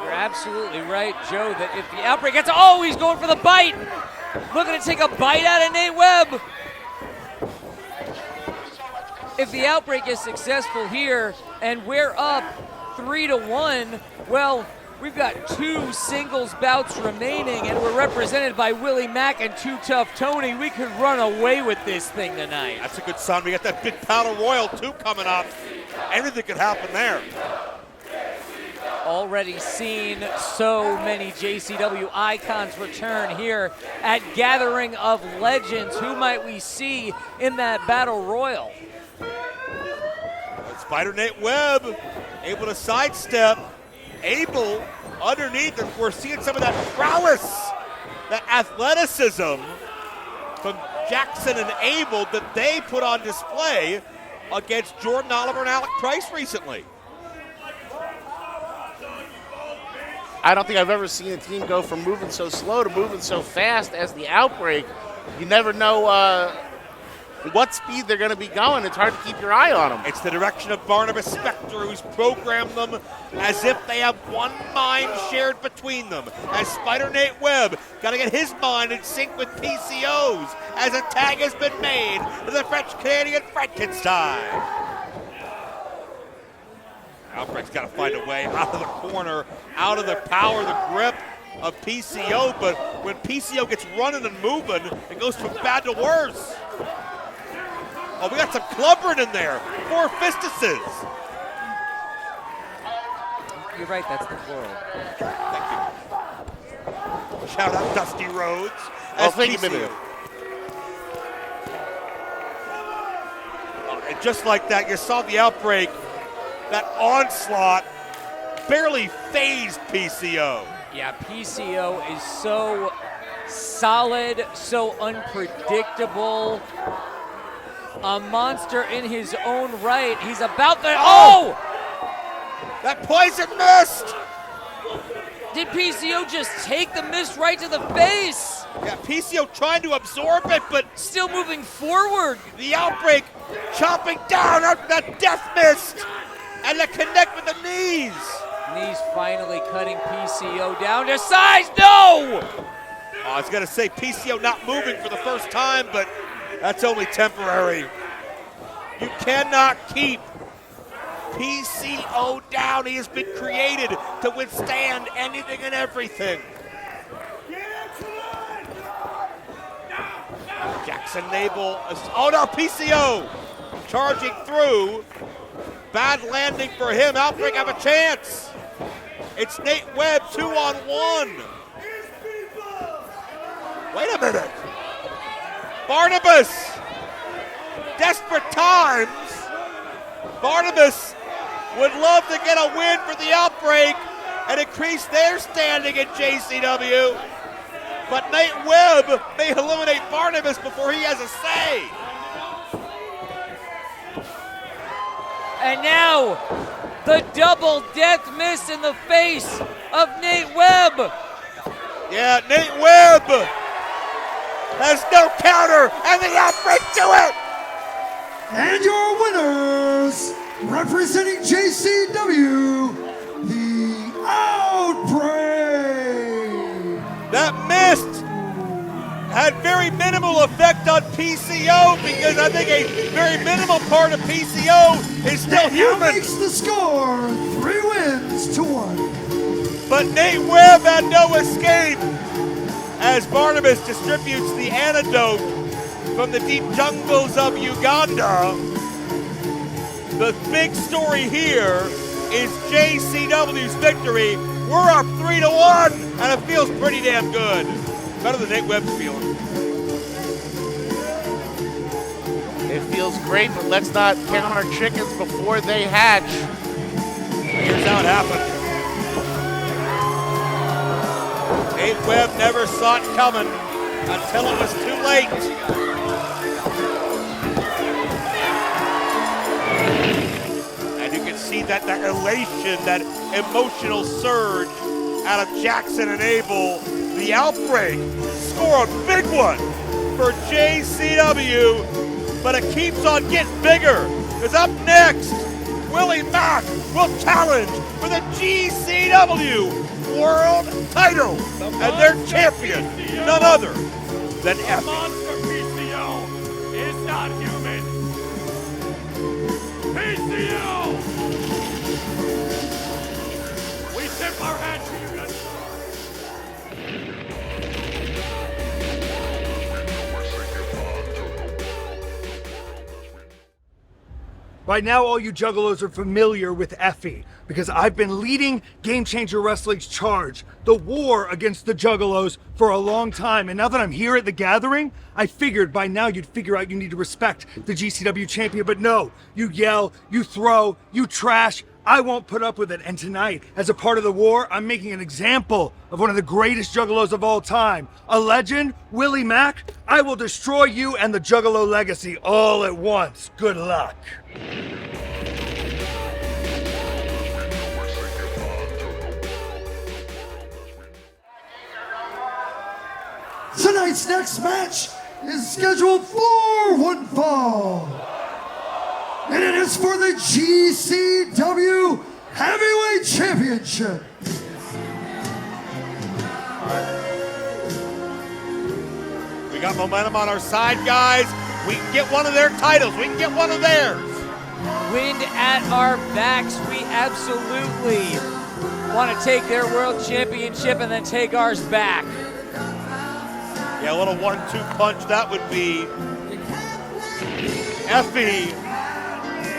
You're absolutely right, Joe, that if the Outbreak gets, he's going for the bite. looking to take a bite out of Nate Webb. If the Outbreak is successful here and we're up 3-1, well, we've got 2 singles bouts remaining and we're represented by Willie Mack and Too Tough Tony. We could run away with this thing tonight.
That's a good sign. We got that big Battle Royal, too, coming up. Anything could happen there.
Already seen so many JCW icons return here at Gathering of Legends. Who might we see in that Battle Royal?
Spider Nate Webb able to sidestep. Abel underneath, and we're seeing some of that prowess, that athleticism from Jackson and Abel that they put on display against Jordan Oliver and Alec Price recently.
I don't think I've ever seen a team go from moving so slow to moving so fast as the Outbreak. You never know what speed they're going to be going. It's hard to keep your eye on them.
It's the direction of Barnabas Spector, who's programmed them as if they have one mind shared between them. As Spider Nate Webb got to get his mind in sync with PCO's as a tag has been made to the French-Canadian Frankenstein. Outbreak's got to find a way out of the corner, out of the power, the grip of PCO, but when PCO gets running and moving, it goes from bad to worse. Oh, we got some clubbering in there. 4 fistuses.
You're right, that's the plural.
Thank you. Shout out Dusty Rhodes.
Oh, thank you, baby.
And just like that, you saw the Outbreak, that onslaught barely phased PCO.
Yeah, PCO is so solid, so unpredictable. A monster in his own right. He's about to. Oh!
That poison mist!
Did PCO just take the mist right to the face?
Yeah, PCO trying to absorb it, but
still moving forward.
The Outbreak chopping down that death mist, and the connect with the knees.
Knees finally cutting PCO down to size. No!
I was going to say PCO not moving for the first time, but that's only temporary. You cannot keep PCO down. He has been created to withstand anything and everything. Jackson Nabel. Oh no, PCO charging through. Bad landing for him. Outbreak have a chance. It's Nate Webb 2-on-1. Wait a minute. Barnabas. Desperate times. Barnabas would love to get a win for the Outbreak and increase their standing at JCW. But Nate Webb may eliminate Barnabas before he has a say.
And now, the double death miss in the face of Nate Webb.
Yeah, Nate Webb has no counter, and the Outbreak do it!
And your winners, representing JCW, the Outbreak.
That mist had very minimal effect on PCO because I think a very minimal part of PCO is still human.
That makes the score 3 wins to 1.
But Nate Webb had no escape as Barnabas distributes the antidote from the deep jungles of Uganda. The big story here is JCW's victory. We're up 3-1, and it feels pretty damn good. Better than Nate Webb's feeling.
It feels great, but let's not count our chickens before they hatch.
Here's how it happened. Nate Webb never saw it coming until it was too late. And you can see that elation, that emotional surge out of Jackson and Abel. The Outbreak score a big one for JCW, but it keeps on getting bigger. Because up next, Willie Mack will challenge for the GCW World title. And their champion, none other than
The
Effie.
monster PCO is not human. PCO! We tip our hats to you guys.
By now, all you juggalos are familiar with Espee, because I've been leading Game Changer Wrestling's charge, the war against the juggalos, for a long time. And now that I'm here at the gathering, I figured by now you'd figure out you need to respect the GCW champion. But no, you yell, you throw, you trash. I won't put up with it. And tonight, as a part of the war, I'm making an example of one of the greatest juggalos of all time, a legend, Willie Mack. I will destroy you and the juggalo legacy all at once. Good luck.
Tonight's next match is scheduled for one fall. And it is for the GCW Heavyweight Championship.
We got momentum on our side, guys. We can get one of their titles. We can get one of theirs.
Wind at our backs. We absolutely want to take their world championship and then take ours back.
Yeah, a little 1-2 punch that would be. Espee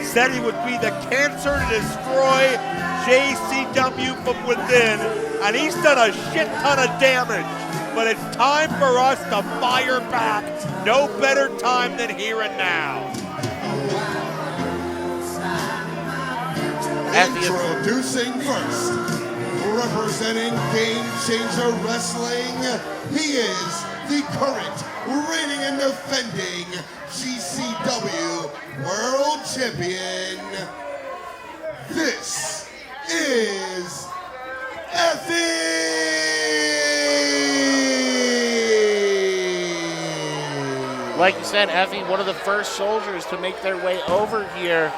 said he would be the cancer to destroy JCW from within, and he's done a shit ton of damage. But it's time for us to fire back. No better time than here and now.
Introducing first, representing Game Changer Wrestling, he is the current reigning and defending GCW World Champion. This is Espee.
Like you said, Effie, one of the first soldiers to make their way over here,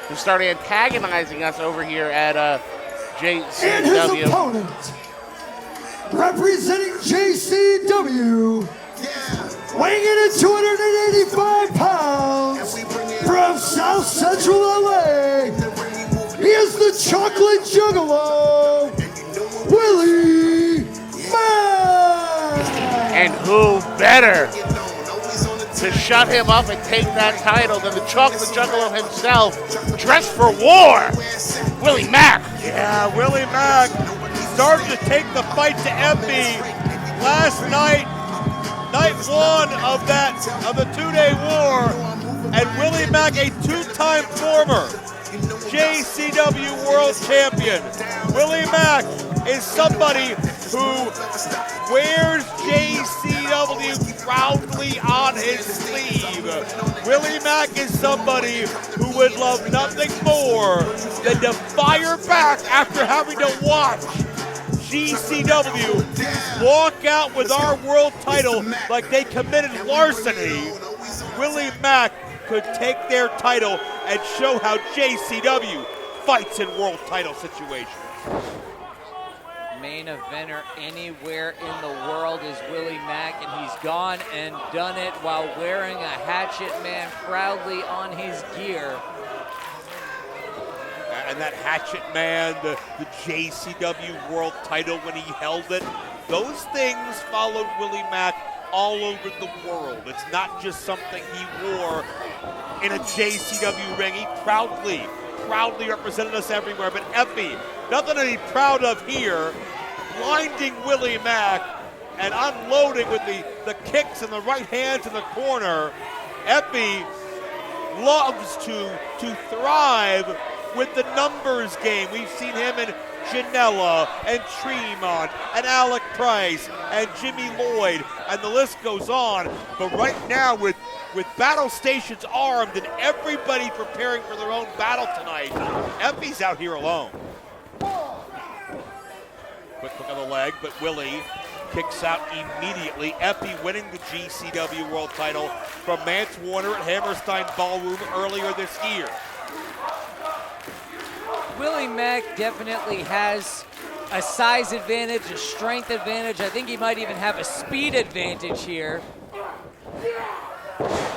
who started antagonizing us over here at JCW.
And his opponent, representing JCW, weighing in at 285 pounds, from South Central LA, he is the Chocolate Juggalo, Willie Mack.
And who better to shut him up and take that title than the Chocolate Juggalo himself, dressed for war, Willie Mack.
Yeah, Willie Mack started to take the fight to Espee last night, night one of the two-day war, and Willie Mack, a two-time former JCW World Champion. Willie Mack is somebody who wears JCW proudly on his sleeve. Willie Mack is somebody who would love nothing more than to fire back after having to watch GCW walk out with our world title like they committed larceny. Willie Mack could take their title and show how JCW fights in world title situations.
Main eventer anywhere in the world is Willie Mack, and he's gone and done it while wearing a Hatchet Man proudly on his gear.
And that Hatchet Man, the JCW World title when he held it, those things followed Willie Mack all over the world. It's not just something he wore in a JCW ring. He proudly represented us everywhere. But Espee, nothing to be proud of here, blinding Willie Mack and unloading with the kicks and the right hands in the corner. Espee loves to thrive with the numbers game. We've seen him in Janela and Tremont and Alec Price and Jimmy Lloyd, and the list goes on. But right now, with battle stations armed and everybody preparing for their own battle tonight, Espee's out here alone. Quick hook on the leg, but Willie kicks out immediately. Espee winning the GCW World title from Mance Warner at Hammerstein Ballroom earlier this year.
Willie Mack definitely has a size advantage, a strength advantage. I think he might even have a speed advantage here.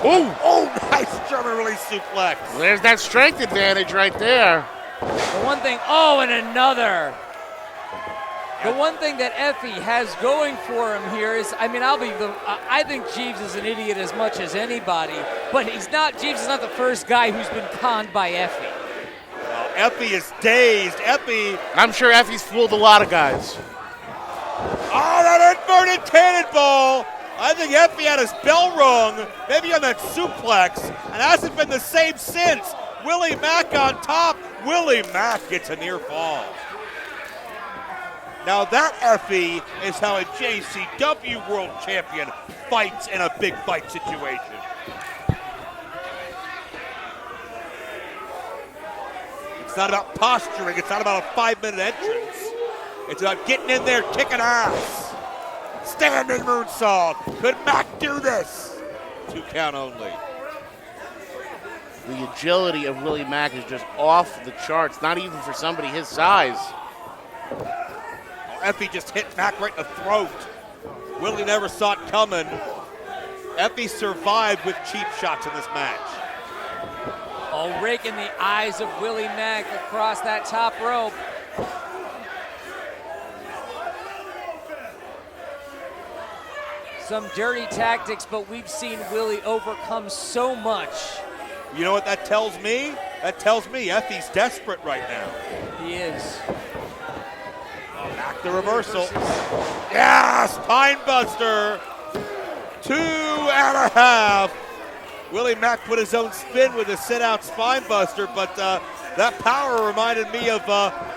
Oh, nice German release suplex.
There's that strength advantage right there.
The one thing, oh, and another. The one thing that Effie has going for him here is, I mean, I think Jeeves is an idiot as much as anybody, but Jeeves is not the first guy who's been conned by Effie.
Well, Effie is dazed. Effie.
I'm sure Effie's fooled a lot of guys.
Oh, that inverted cannonball. I think Effie had his bell rung, maybe on that suplex, and hasn't been the same since. Willie Mack on top. Willie Mack gets a near fall. Now that Effie is how a JCW World Champion fights in a big fight situation. It's not about posturing. It's not about a 5-minute entrance. It's about getting in there, kicking ass. Standing moonsault. Could Mack do this? 2 count only.
The agility of Willie Mack is just off the charts, not even for somebody his size.
Effie just hit Mack right in the throat. Willie never saw it coming. Effie survived with cheap shots in this match.
Oh, raking the eyes of Willie Mack across that top rope. Some dirty tactics, but we've seen Willie overcome so much.
You know what that tells me? That tells me Effie's desperate right now.
He is.
Back the reversal. Yeah, spine buster. 2.5. Willie Mack put his own spin with a sit-out spine buster, but that power reminded me of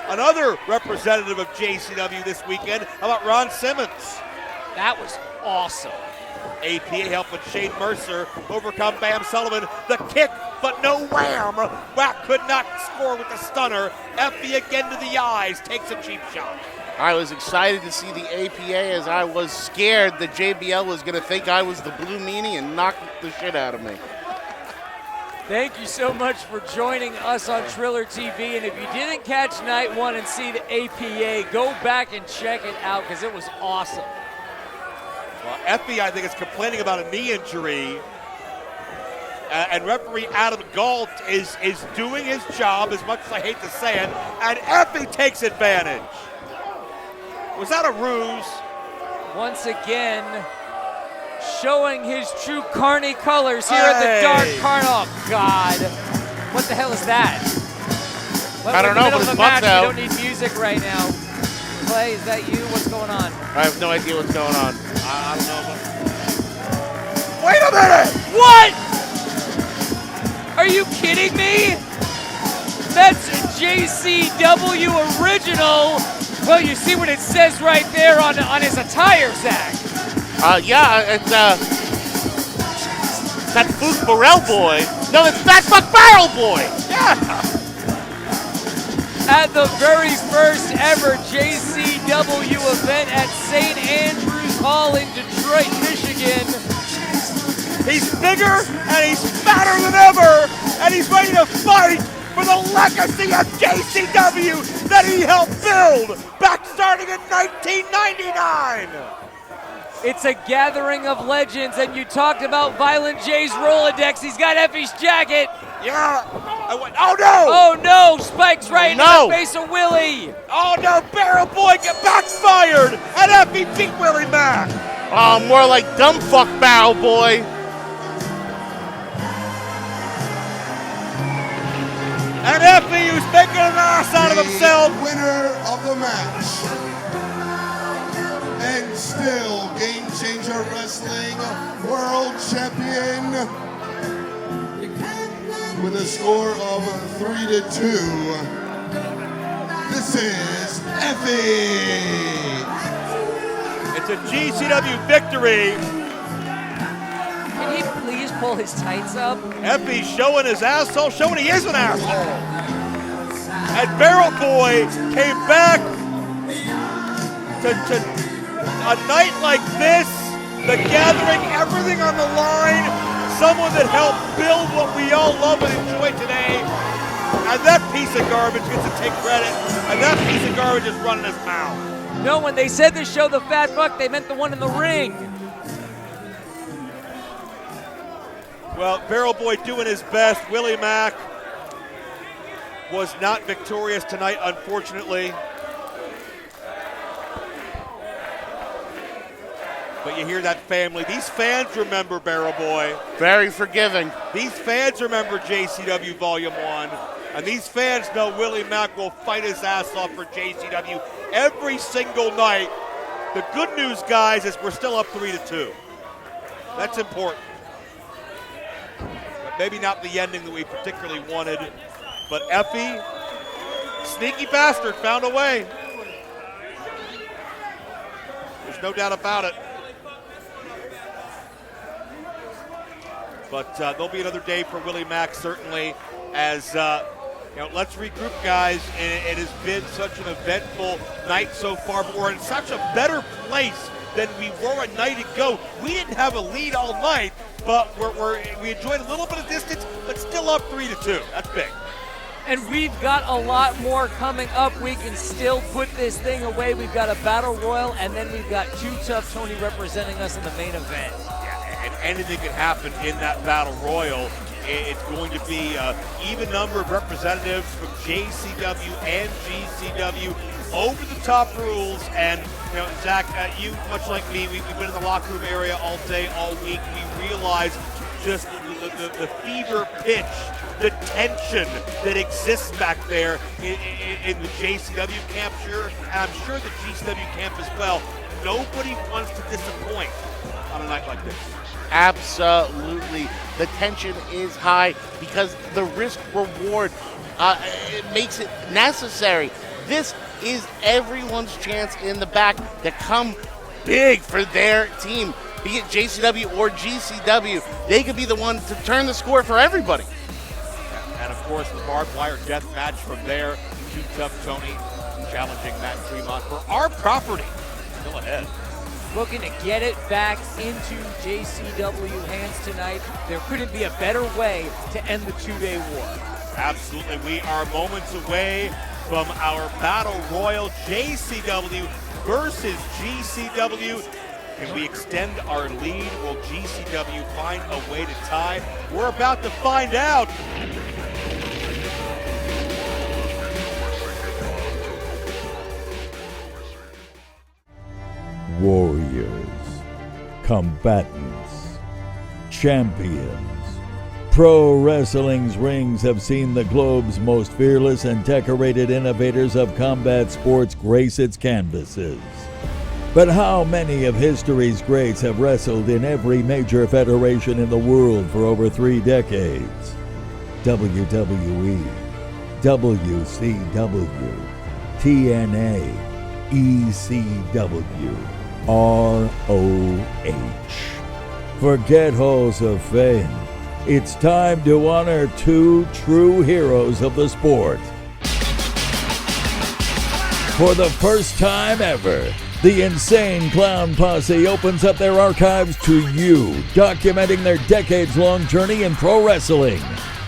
another representative of JCW this weekend. How about Ron Simmons?
That was awesome.
APA helping Shane Mercer overcome Bam Sullivan. The kick, but no wham. Wack could not score with the stunner. Effie again to the eyes, takes a cheap shot.
I was excited to see the APA as I was scared that JBL was going to think I was the Blue Meanie and knock the shit out of me.
Thank you so much for joining us on Triller TV. And if you didn't catch night 1 and see the APA, go back and check it out because it was awesome.
Well, Effie, I think, is complaining about a knee injury. And referee Adam Galt is doing his job, as much as I hate to say it. And Effie takes advantage. Was that a ruse?
Once again, showing his true carny colors here at the Dark Carn. Oh, God. What the hell is that?
I don't know, but it's butt's out.
We don't need music right now. Clay, is that you? What's going on?
I have no idea what's going on.
I don't know. Wait a minute!
What? Are you kidding me? That's JCW original. Well, you see what it says right there on his attire, Zach.
Yeah, it's that Fook Burrell boy. No, it's Fat Fuck Barrel boy.
Yeah.
At the very first ever JCW event at St. Andrews Hall in Detroit, Michigan.
He's bigger and he's fatter than ever, and he's ready to fight for the legacy of JCW that he helped build back starting in 1999.
It's a gathering of legends, and you talked about Violent J's Rolodex. He's got Effie's jacket.
Yeah. Oh, no.
Oh, no. Spikes right in the face of Willie.
Oh, no. Barrel Boy get backfired, and Effie beat Willie Mack.
Oh, more like dumb fuck Barrel Boy.
And Effie, who's making an ass out of himself.
Winner of the match. And still Game Changer Wrestling World Champion with a score of 3-2. This is Effie.
It's a GCW victory.
Can he please pull his tights up?
Effie showing his asshole, showing he is an asshole. And Barrel Boy came back to a night like this, the gathering, everything on the line, someone that helped build what we all love and enjoy today. And that piece of garbage gets to take credit, and that piece of garbage is running his mouth.
No, when they said this show the Fat Fuck, they meant the one in the ring.
Well, Barrel Boy doing his best. Willie Mack was not victorious tonight, unfortunately. But you hear that family. These fans remember Barrel Boy.
Very forgiving.
These fans remember JCW Volume 1. And these fans know Willie Mack will fight his ass off for JCW every single night. The good news, guys, is we're still up 3-2. That's important. But maybe not the ending that we particularly wanted. But Espee, sneaky bastard, found a way. There's no doubt about it. But there'll be another day for Willie Mack, certainly, as, let's regroup, guys. And it has been such an eventful night so far, but we're in such a better place than we were a night ago. We didn't have a lead all night, but we enjoyed a little bit of distance, but still up 3-2. That's big.
And we've got a lot more coming up. We can still put this thing away. We've got a battle royal, and then we've got Too Tough Tony representing us in the main event.
And anything can happen in that battle royal. It's going to be an even number of representatives from JCW and GCW, over the top rules. And Zach, you, much like me, we've been in the locker room area all day, all week. We realize just the fever pitch, the tension that exists back there in the JCW camp, and I'm sure the GCW camp as well. Nobody wants to disappoint on a night like this.
Absolutely. The tension is high because the risk reward it makes it necessary. This is everyone's chance in the back to come big for their team, be it JCW or GCW. They could be the one to turn the score for everybody.
And of course, the barbed wire death match from there. Too Tough Tony challenging Matt Tremont for our property. Still ahead.
Looking to get it back into JCW hands tonight. There couldn't be a better way to end the two-day war.
Absolutely. We are moments away from our Battle Royal, JCW versus GCW. Can we extend our lead? Will GCW find a way to tie? We're about to find out.
Warriors, combatants, champions. Pro wrestling's rings have seen the globe's most fearless and decorated innovators of combat sports grace its canvases. But how many of history's greats have wrestled in every major federation in the world for over 3 decades? WWE, WCW, TNA, ECW, ROH. Forget halls of fame. It's time to honor 2 true heroes of the sport. For the first time ever, the Insane Clown Posse opens up their archives to you, documenting their decades-long journey in pro wrestling.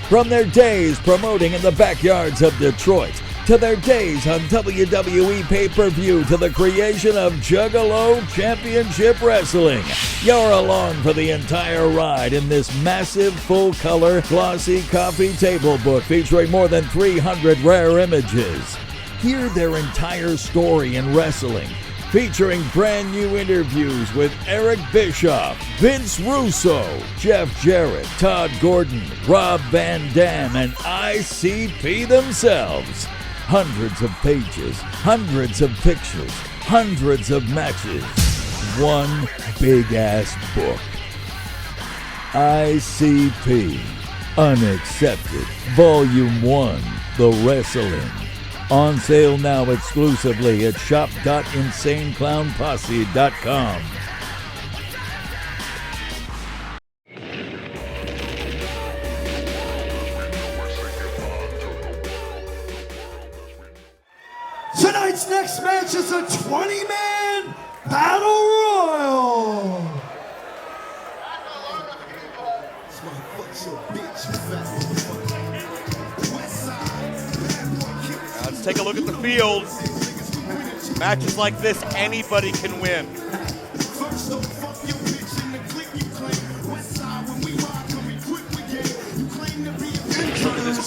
From their days promoting in the backyards of Detroit, to their days on WWE pay-per-view, to the creation of Juggalo Championship Wrestling. You're along for the entire ride in this massive, full-color, glossy coffee table book featuring more than 300 rare images. Hear their entire story in wrestling, featuring brand new interviews with Eric Bischoff, Vince Russo, Jeff Jarrett, Todd Gordon, Rob Van Dam, and ICP themselves. Hundreds of pages, hundreds of pictures, hundreds of matches. One big-ass book. ICP, Unaccepted, Volume 1, The Wrestling. On sale now exclusively at shop.insaneclownposse.com.
Tonight's next match is a 20-man Battle Royal.
Let's take a look at the field. Matches like this, anybody can win.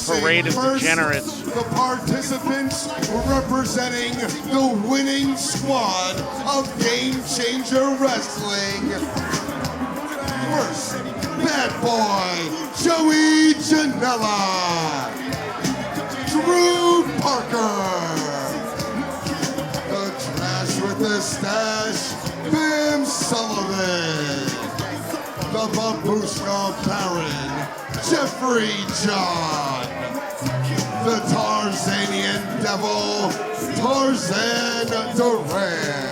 parade of degenerates.
The participants representing the winning squad of Game Changer Wrestling. First, Bad Boy Joey Janela, Drew Parker, the Trash with the Stash, Bim Sullivan, the Babushka Baron, Jeffrey John, the Tarzanian Devil, Tarzan Duran,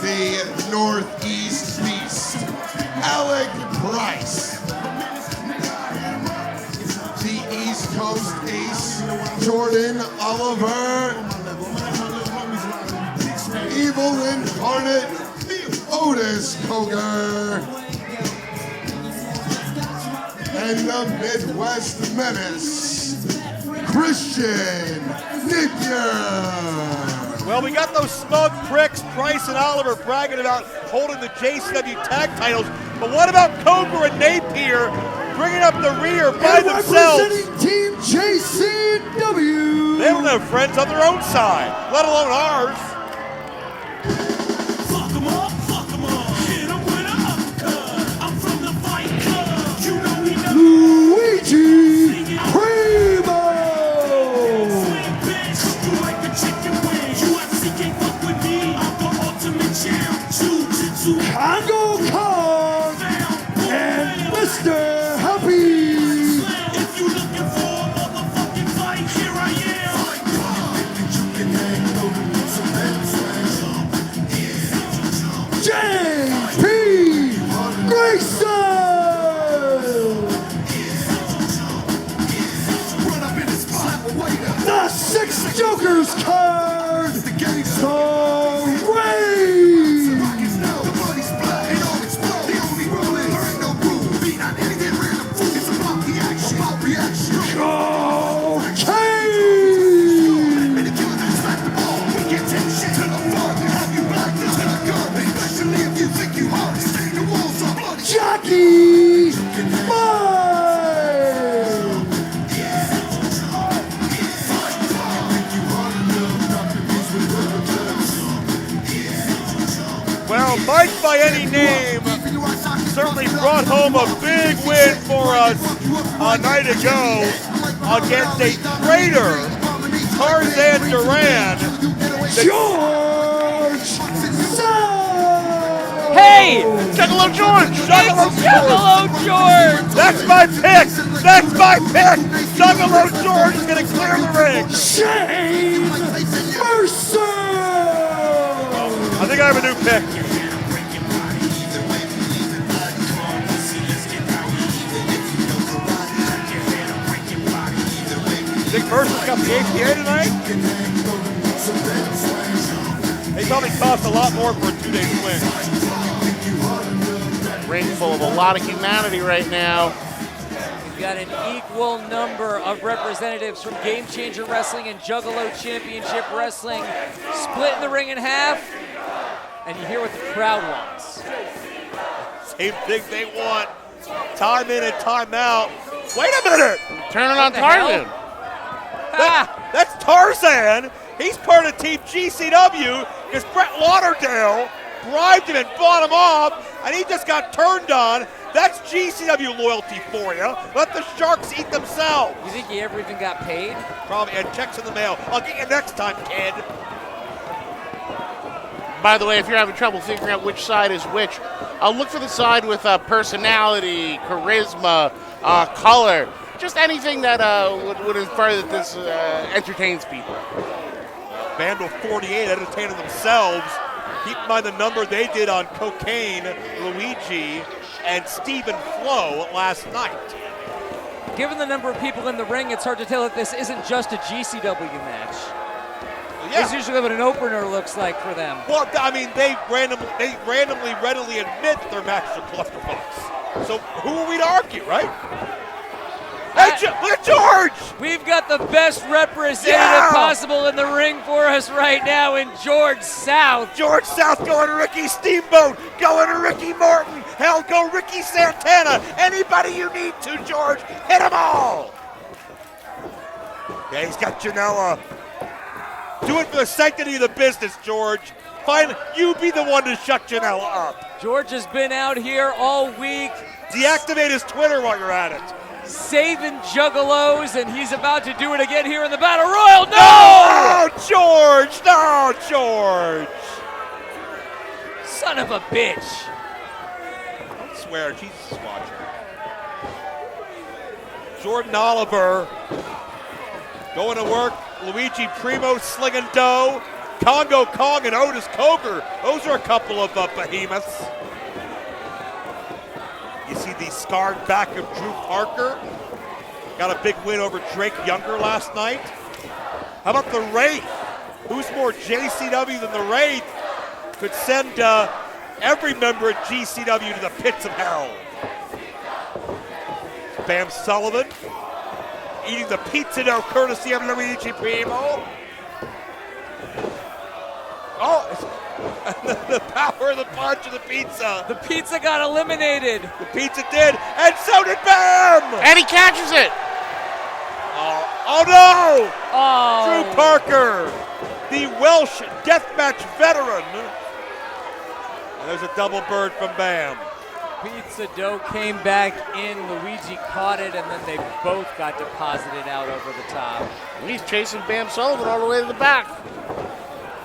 the Northeast Beast, Alec Price, the East Coast Ace, Jordan Oliver, Evil Incarnate, Otis Cogar, and the Midwest Menace, Christian Napier.
Well, we got those smug pricks, Price and Oliver, bragging about holding the JCW tag titles. But what about Cogar and Napier bringing up the rear by themselves?
Representing Team JCW.
They don't have friends on their own side, let alone ours.
Fuck 'em up, hit 'em with an uppercut. I'm from the Fight Club, you know we know.
Luigi Primo.
Swing bitch, you like the chicken wing. UFC can't fuck with me, I'm the ultimate champ. Jiu-jitsu,
Congo Kong and Mr. Happy.
if you looking for a motherfucking fight, here I am.
JP Grayson. The Six Jokers card. The Raid. Jockey
Well, Mike by any name certainly brought home a big win for us a night ago against a traitor, Tarzan Duran.
George
Hey!
Juggalo George!
Juggalo George!
That's my pick! That's my pick! Juggalo George is gonna clear the ring!
Shane Mercer!
I think I have a new pick. Think Mercer's got the APA tonight? They probably cost a lot more for a 2-day swing.
Ring full of a lot of humanity right now.
We've got an equal number of representatives from Game Changer Wrestling and Juggalo Championship Wrestling splitting the ring in half, and you hear what the crowd wants.
Same thing they want. Time in and time out. Wait a minute!
Turn it on Tarzan.
That's Tarzan. He's part of Team GCW because Brett Lauderdale bribed him and bought him off, and he just got turned on. That's GCW loyalty for you. Let the Sharks eat themselves.
You think he ever even got paid?
Probably, and checks in the mail. I'll get you next time, kid.
By the way, if you're having trouble figuring out which side is which, look for the side with personality, charisma, color, just anything that would infer that this entertains people.
Band of 48 entertaining themselves. Keep in mind the number they did on Cocaine, Luigi, and Stephen Flo last night.
Given the number of people in the ring, it's hard to tell that this isn't just a GCW match.
Yeah.
This is usually what an opener looks like for them.
Well, I mean, they randomly, readily admit their matches are clusterfucks. So who are we to argue, right? Hey, look at George!
We've got the best representative possible in the ring for us right now in George South.
George South going to Ricky Steamboat, going to Ricky Morton, hell, go Ricky Santana. Anybody you need to, George, hit them all. Yeah, he's got Janela. Do it for the sanctity of the business, George. Fine, you be the one to shut Janela up.
George has been out here all week.
Deactivate his Twitter while you're at it.
Saving Juggalos, and he's about to do it again here in the Battle Royal. No!
No, George! No, George!
Son of a bitch.
Don't swear, Jesus watcher. Jordan Oliver going to work. Luigi Primo slinging dough. Congo Kong and Otis Cogar. Those are a couple of behemoths. You see the scarred back of Drew Parker. Got a big win over Drake Younger last night. How about the Wraith? Who's more JCW than the Wraith? Could send every member at GCW to the pits of hell. Bam Sullivan eating the pizza dough courtesy of Luigi Primo. Oh, the power of the punch of the pizza.
The pizza got eliminated.
The pizza did, and so did Bam!
And he catches it.
Oh no!
Oh.
Drew Parker, the Welsh deathmatch veteran. And there's a double bird from Bam.
Pizza dough came back in. Luigi caught it, and then they both got deposited out over the top.
He's chasing Bam Sullivan all the way to the back.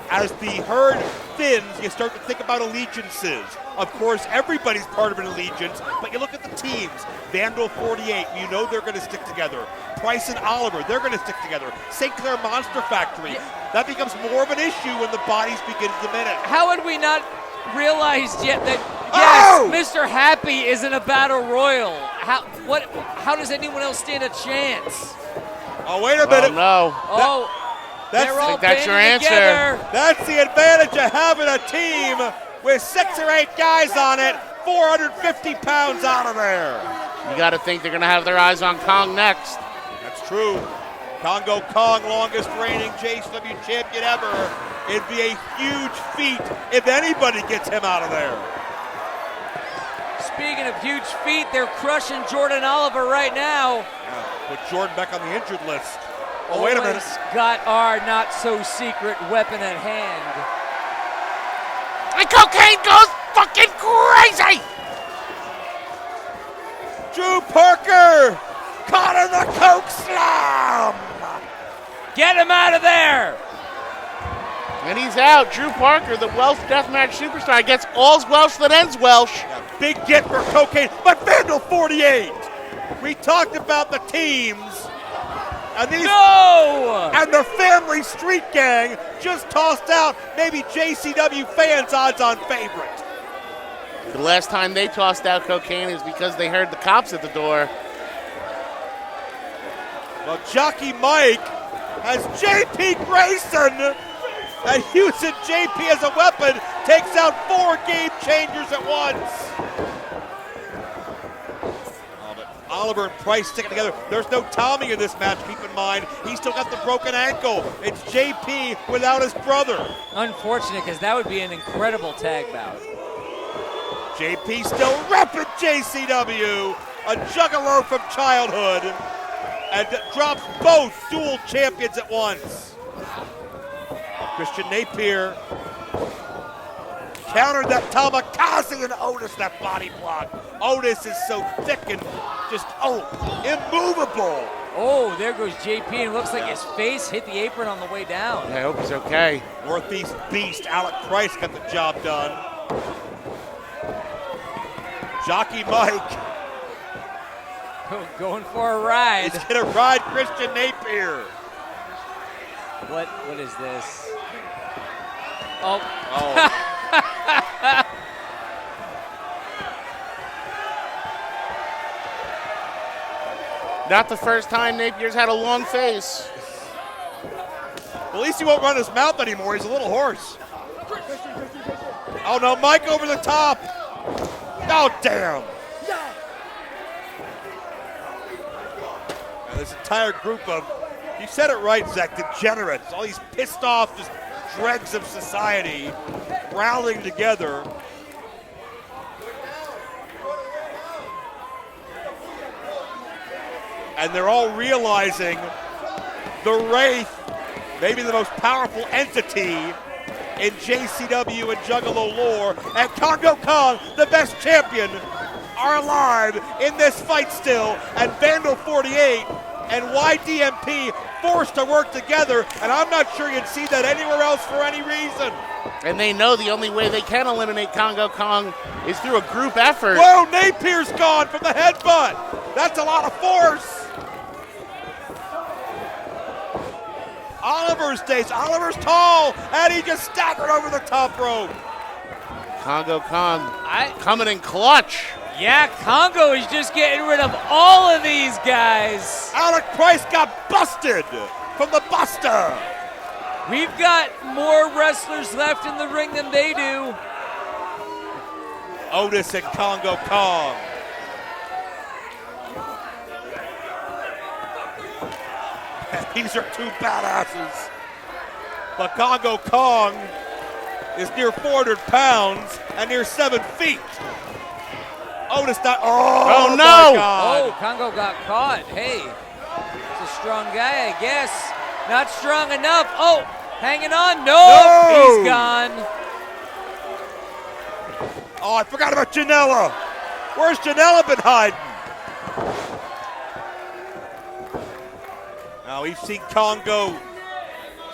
As the herd thins, you start to think about allegiances. Of course, everybody's part of an allegiance, but you look at the teams. Vandal 48, you know they're going to stick together. Price and Oliver, they're going to stick together. St. Clair Monster Factory, that becomes more of an issue when the bodies begin to diminish.
How had we not realized yet that, yes, Mr. Happy is in a battle royal? How does anyone else stand a chance?
Oh, wait a minute.
Oh, no.
They're all
that's your answer.
Together.
That's the advantage of having a team with 6 or 8 guys on it, 450 pounds out of there.
You got to think they're going to have their eyes on Kong next.
That's true. Congo Kong, longest reigning JCW champion ever. It'd be a huge feat if anybody gets him out of there.
Speaking of huge feet, they're crushing Jordan Oliver right now.
Yeah, put Jordan back on the injured list. Oh, wait a minute.
Got our not-so-secret weapon at hand.
And Cocaine goes fucking crazy!
Drew Parker caught in the Coke Slam!
Get him out of there!
And he's out. Drew Parker, the Welsh deathmatch superstar, gets all's Welsh that ends Welsh.
Yeah, big get for Cocaine, but Vandal 48! We talked about the teams. And these and the family street gang just tossed out maybe JCW fans' odds-on favorite.
The last time they tossed out Cocaine is because they heard the cops at the door.
Well, Jockey Mike has JP Grayson and using JP as a weapon takes out 4 game changers at once. Oliver and Price sticking together. There's no Tommy in this match, keep in mind. He's still got the broken ankle. It's JP without his brother.
Unfortunate, because that would be an incredible tag bout.
JP still repping JCW. A juggalo from childhood. And drops both dual champions at once. Christian Napier countered that Tamakaze and Otis, that body block. Otis is so thick and just, immovable.
Oh, there goes JP, and it looks like his face hit the apron on the way down.
Yeah, I hope he's okay.
Northeast Beast, Alec Price got the job done. Jockey Mike.
Going for a ride.
He's gonna ride Christian Napier.
What is this? Oh.
Not the first time Napier's had a long face.
At least he won't run his mouth anymore. He's a little hoarse. Oh no, Mike over the top. Oh, damn. Now, this entire group of, you said it right, Zach, degenerates. All these pissed off, just dregs of society rallying together. And they're all realizing the Wraith, maybe the most powerful entity in JCW and Juggalo lore, and Congo Kong, the best champion, are alive in this fight still, and Vandal 48 and YDMP forced to work together, and I'm not sure you'd see that anywhere else for any reason.
And they know the only way they can eliminate Congo Kong is through a group effort.
Whoa, Napier's gone from the headbutt. That's a lot of force. Oliver's tall, and he just staggered over the top rope.
Congo Kong coming in clutch.
Yeah, Congo is just getting rid of all of these guys.
Alec Price got busted from the Buster.
We've got more wrestlers left in the ring than they do.
Otis and Congo Kong. These are two badasses. But Congo Kong is near 400 pounds and near 7 feet. Otis not. Oh
no!
My God.
Oh, Congo got caught. Hey, he's a strong guy, I guess. Not strong enough. Oh, hanging on. No, he's gone.
Oh, I forgot about Janela. Where's Janela been hiding? Now we've seen Congo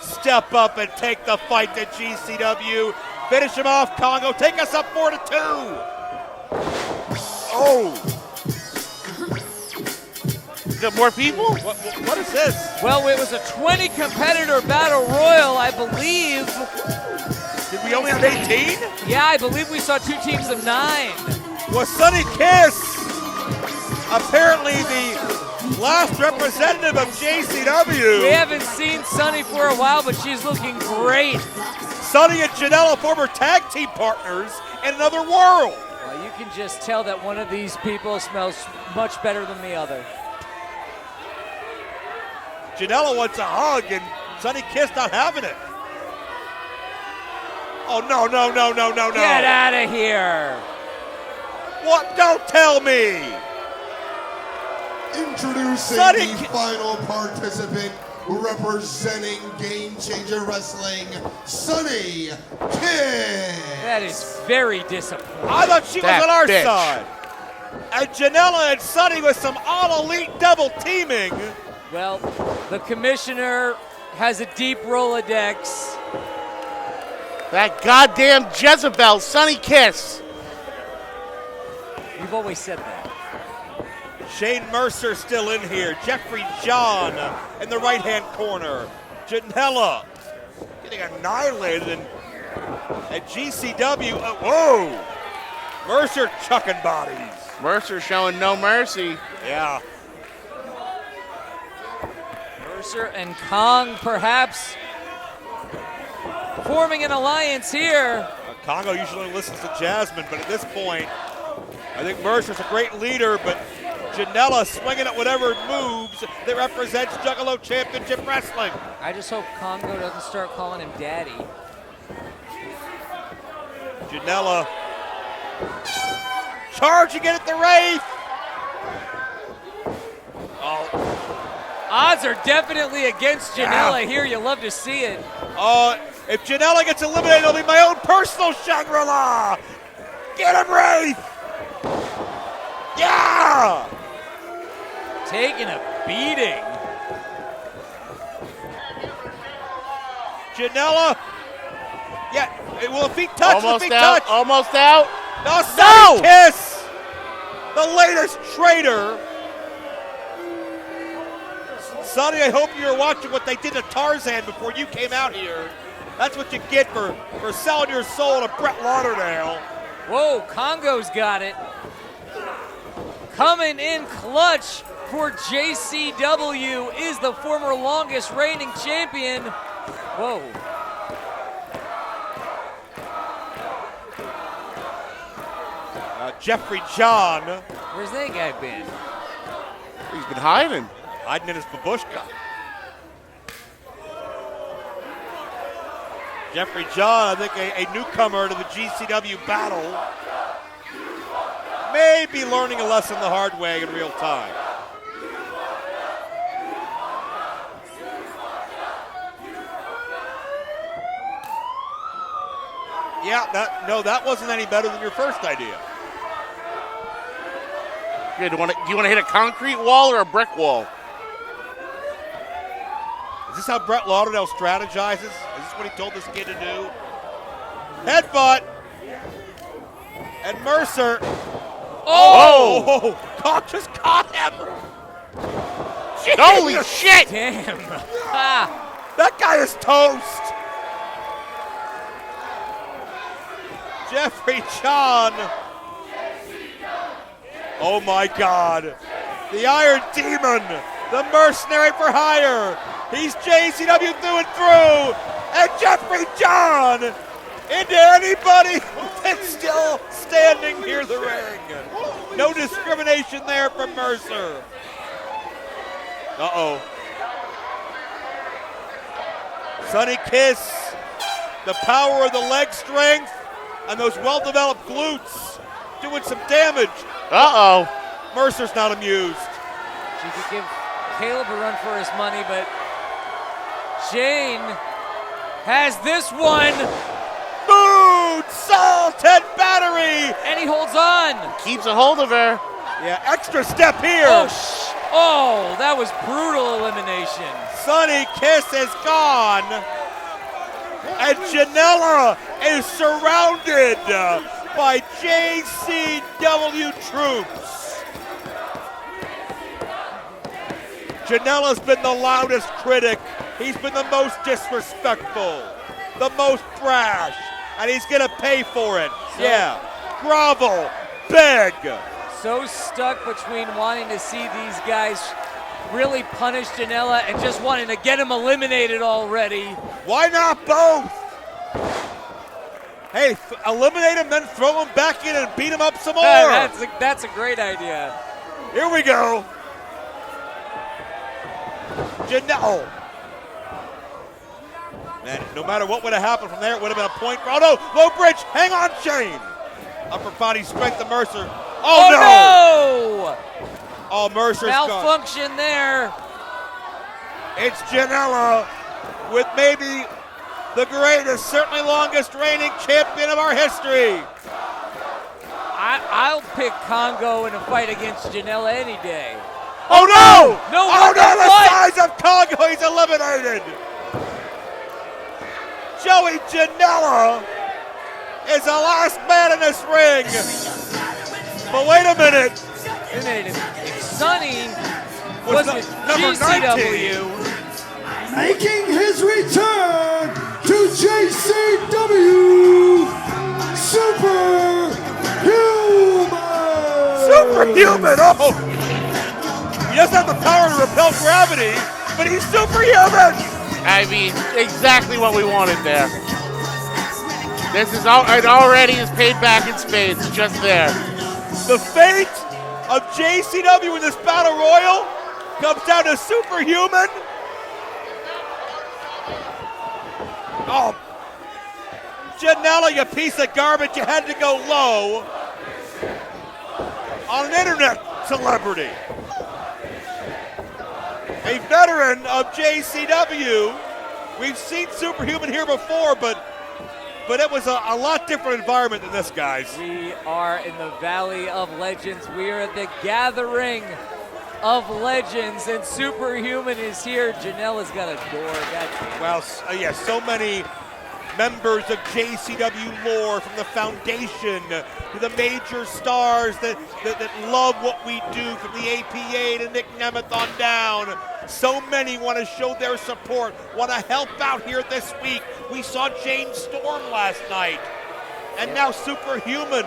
step up and take the fight to GCW. Finish him off, Congo. Take us up 4-2. Oh.
Got more people?
What is this?
Well, it was a 20 competitor battle royal, I believe.
Did we only have 18?
Yeah, I believe we saw 2 teams of 9.
Was Sunny Kiss apparently the last representative of JCW?
We haven't seen Sunny for a while, but she's looking great.
Sunny and Janela, former tag team partners in another world.
Well, you can just tell that one of these people smells much better than the other.
Janela wants a hug, and Sunny Kiss not having it. Oh, no.
Get out of here.
What? Don't tell me.
Introducing the final participant representing Game Changer Wrestling, Sunny Kiss.
That is very disappointing.
I thought she was on our side. And Janela and Sunny with some all-elite double teaming.
Well, the commissioner has a deep Rolodex.
That goddamn Jezebel, Sunny Kiss.
You've always said that.
Shane Mercer still in here. Jeffrey John in the right-hand corner. Janela getting annihilated at GCW. Whoa! Mercer chucking bodies.
Mercer showing no mercy.
Yeah.
Mercer and Kong perhaps forming an alliance here.
Congo usually listens to Jasmine, but at this point, I think Mercer's a great leader, but Janela swinging at whatever moves that represents Juggalo Championship Wrestling.
I just hope Congo doesn't start calling him daddy.
Janela charging it at the Wraith. Oh.
Odds are definitely against Janela here. You love to see it.
If Janela gets eliminated, it'll be my own personal Shangri-La. Get him, Wraith. Yeah!
Taking a beating.
Janela. Yeah, will the feet touch?
Almost
the feet
out.
touch?
Almost out.
No, Sunny Kiss. The latest traitor. Sonny, I hope you were watching what they did to Tarzan before you came out here. That's what you get for selling your soul to Brett Lauderdale.
Whoa, Congo's got it. Coming in clutch for JCW is the former longest reigning champion. Whoa.
Jeffrey John.
Where's that guy been?
He's been hiding.
Hiding in his babushka. Jeffrey John, I think a newcomer to the GCW battle. May be learning a lesson the hard way in real time. Yeah, that wasn't any better than your first idea.
Here, do you want to hit a concrete wall or a brick wall?
Is this how Brett Lauderdale strategizes? Is this what he told this kid to do? Headbutt. And Mercer. Oh! Cock just caught him. Jeez.
Holy shit!
Damn.
That guy is toast. Jeffrey John. Oh my God. The Iron Demon. The mercenary for hire. He's JCW through and through. And Jeffrey John into anybody that's still standing near the ring. No discrimination there from Mercer. Uh-oh. Sunny Kiss. The power of the leg strength and those well-developed glutes doing some damage.
Uh-oh.
Mercer's not amused.
She could give Caleb a run for his money, but Shane has this one.
Mood, salt, and battery.
And he holds on.
Keeps a hold of her.
Yeah, extra step here.
Oh, that was brutal elimination.
Sunny Kiss is gone. And Janela is surrounded by JCW troops. Janela's been the loudest critic. He's been the most disrespectful, the most brash, and he's gonna pay for it. Yeah, grovel, beg.
So stuck between wanting to see these guys really punish Janela and just wanting to get him eliminated already.
Why not both? Hey, eliminate him, then throw him back in and beat him up some more.
That's a great idea.
Here we go. Janela. Man, no matter what would have happened from there, it would have been a point. Oh no, low bridge, hang on, Shane. Upper body strength to Mercer. Oh no! Oh, Mercer's
malfunction there.
It's Janela with maybe the greatest, certainly longest reigning champion of our history.
I'll pick Congo in a fight against Janela any day.
Oh no!
No!
Oh no! The size of Congo, he's eliminated. Joey Janela is the last man in this ring. But wait a minute.
If Sonny
was
with
number
GCW.
19.
Making his return to JCW,
Superhuman! Oh! He doesn't have the power to repel gravity, but he's superhuman!
I mean, exactly what we wanted there. This is it already is paid back in spades, just there.
The fate of JCW in this battle royal comes down to superhuman. Oh, Janela, you piece of garbage, you had to go low on an internet celebrity. A veteran of JCW. We've seen Superhuman here before, but it was a lot different environment than this, guys.
We are in the Valley of Legends. We are at the gathering of legends, and Superhuman is here. Janela's got a door.
Well, yeah, so many members of JCW lore, from the foundation to the major stars that love what we do, from the APA to Nick Nemeth on down. So many want to show their support, want to help out here this week. We saw James Storm last night, and now Superhuman.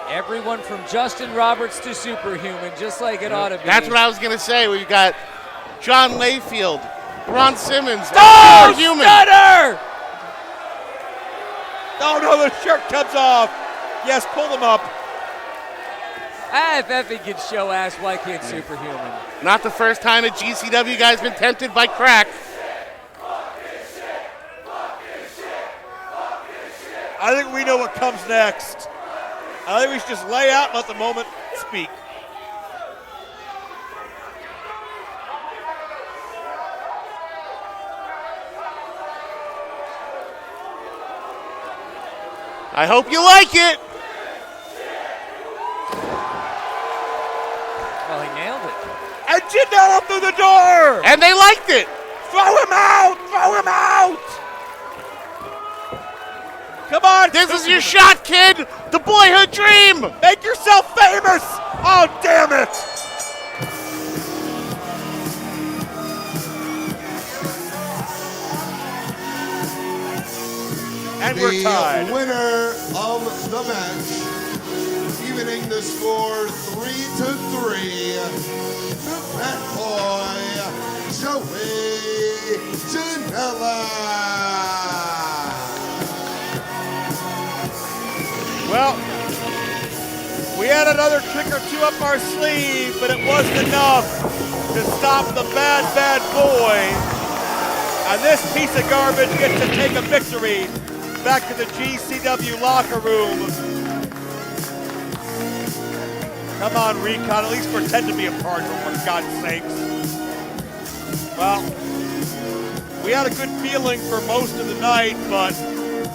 Everyone from Justin Roberts to Superhuman, just like it ought to be.
That's what I was going to say. We've got John Layfield, Ron Simmons,
Superhuman. Stutter!
Oh no, the shirt comes off. Yes, pull them up.
If Effie can show ass, why can't Superhuman?
Not the first time a GCW guy's been tempted by crack.
I think we know what comes next. I think we should just lay out and let the moment speak.
I hope you like it.
Oh, he nailed it.
And Janela through the door.
And they liked it.
Throw him out! Throw him out! Come on!
This is your shot, kid! The boyhood dream!
Make yourself famous! Oh, damn it! And we're tied.
The winner of the match, evening the score 3-3, the Fat Boy, Joey Janela.
Well, we had another trick or two up our sleeve, but it wasn't enough to stop the bad, bad boy. And this piece of garbage gets to take a victory back to the GCW locker room. Come on, Recon, at least pretend to be a partner, for God's sakes. Well, we had a good feeling for most of the night, but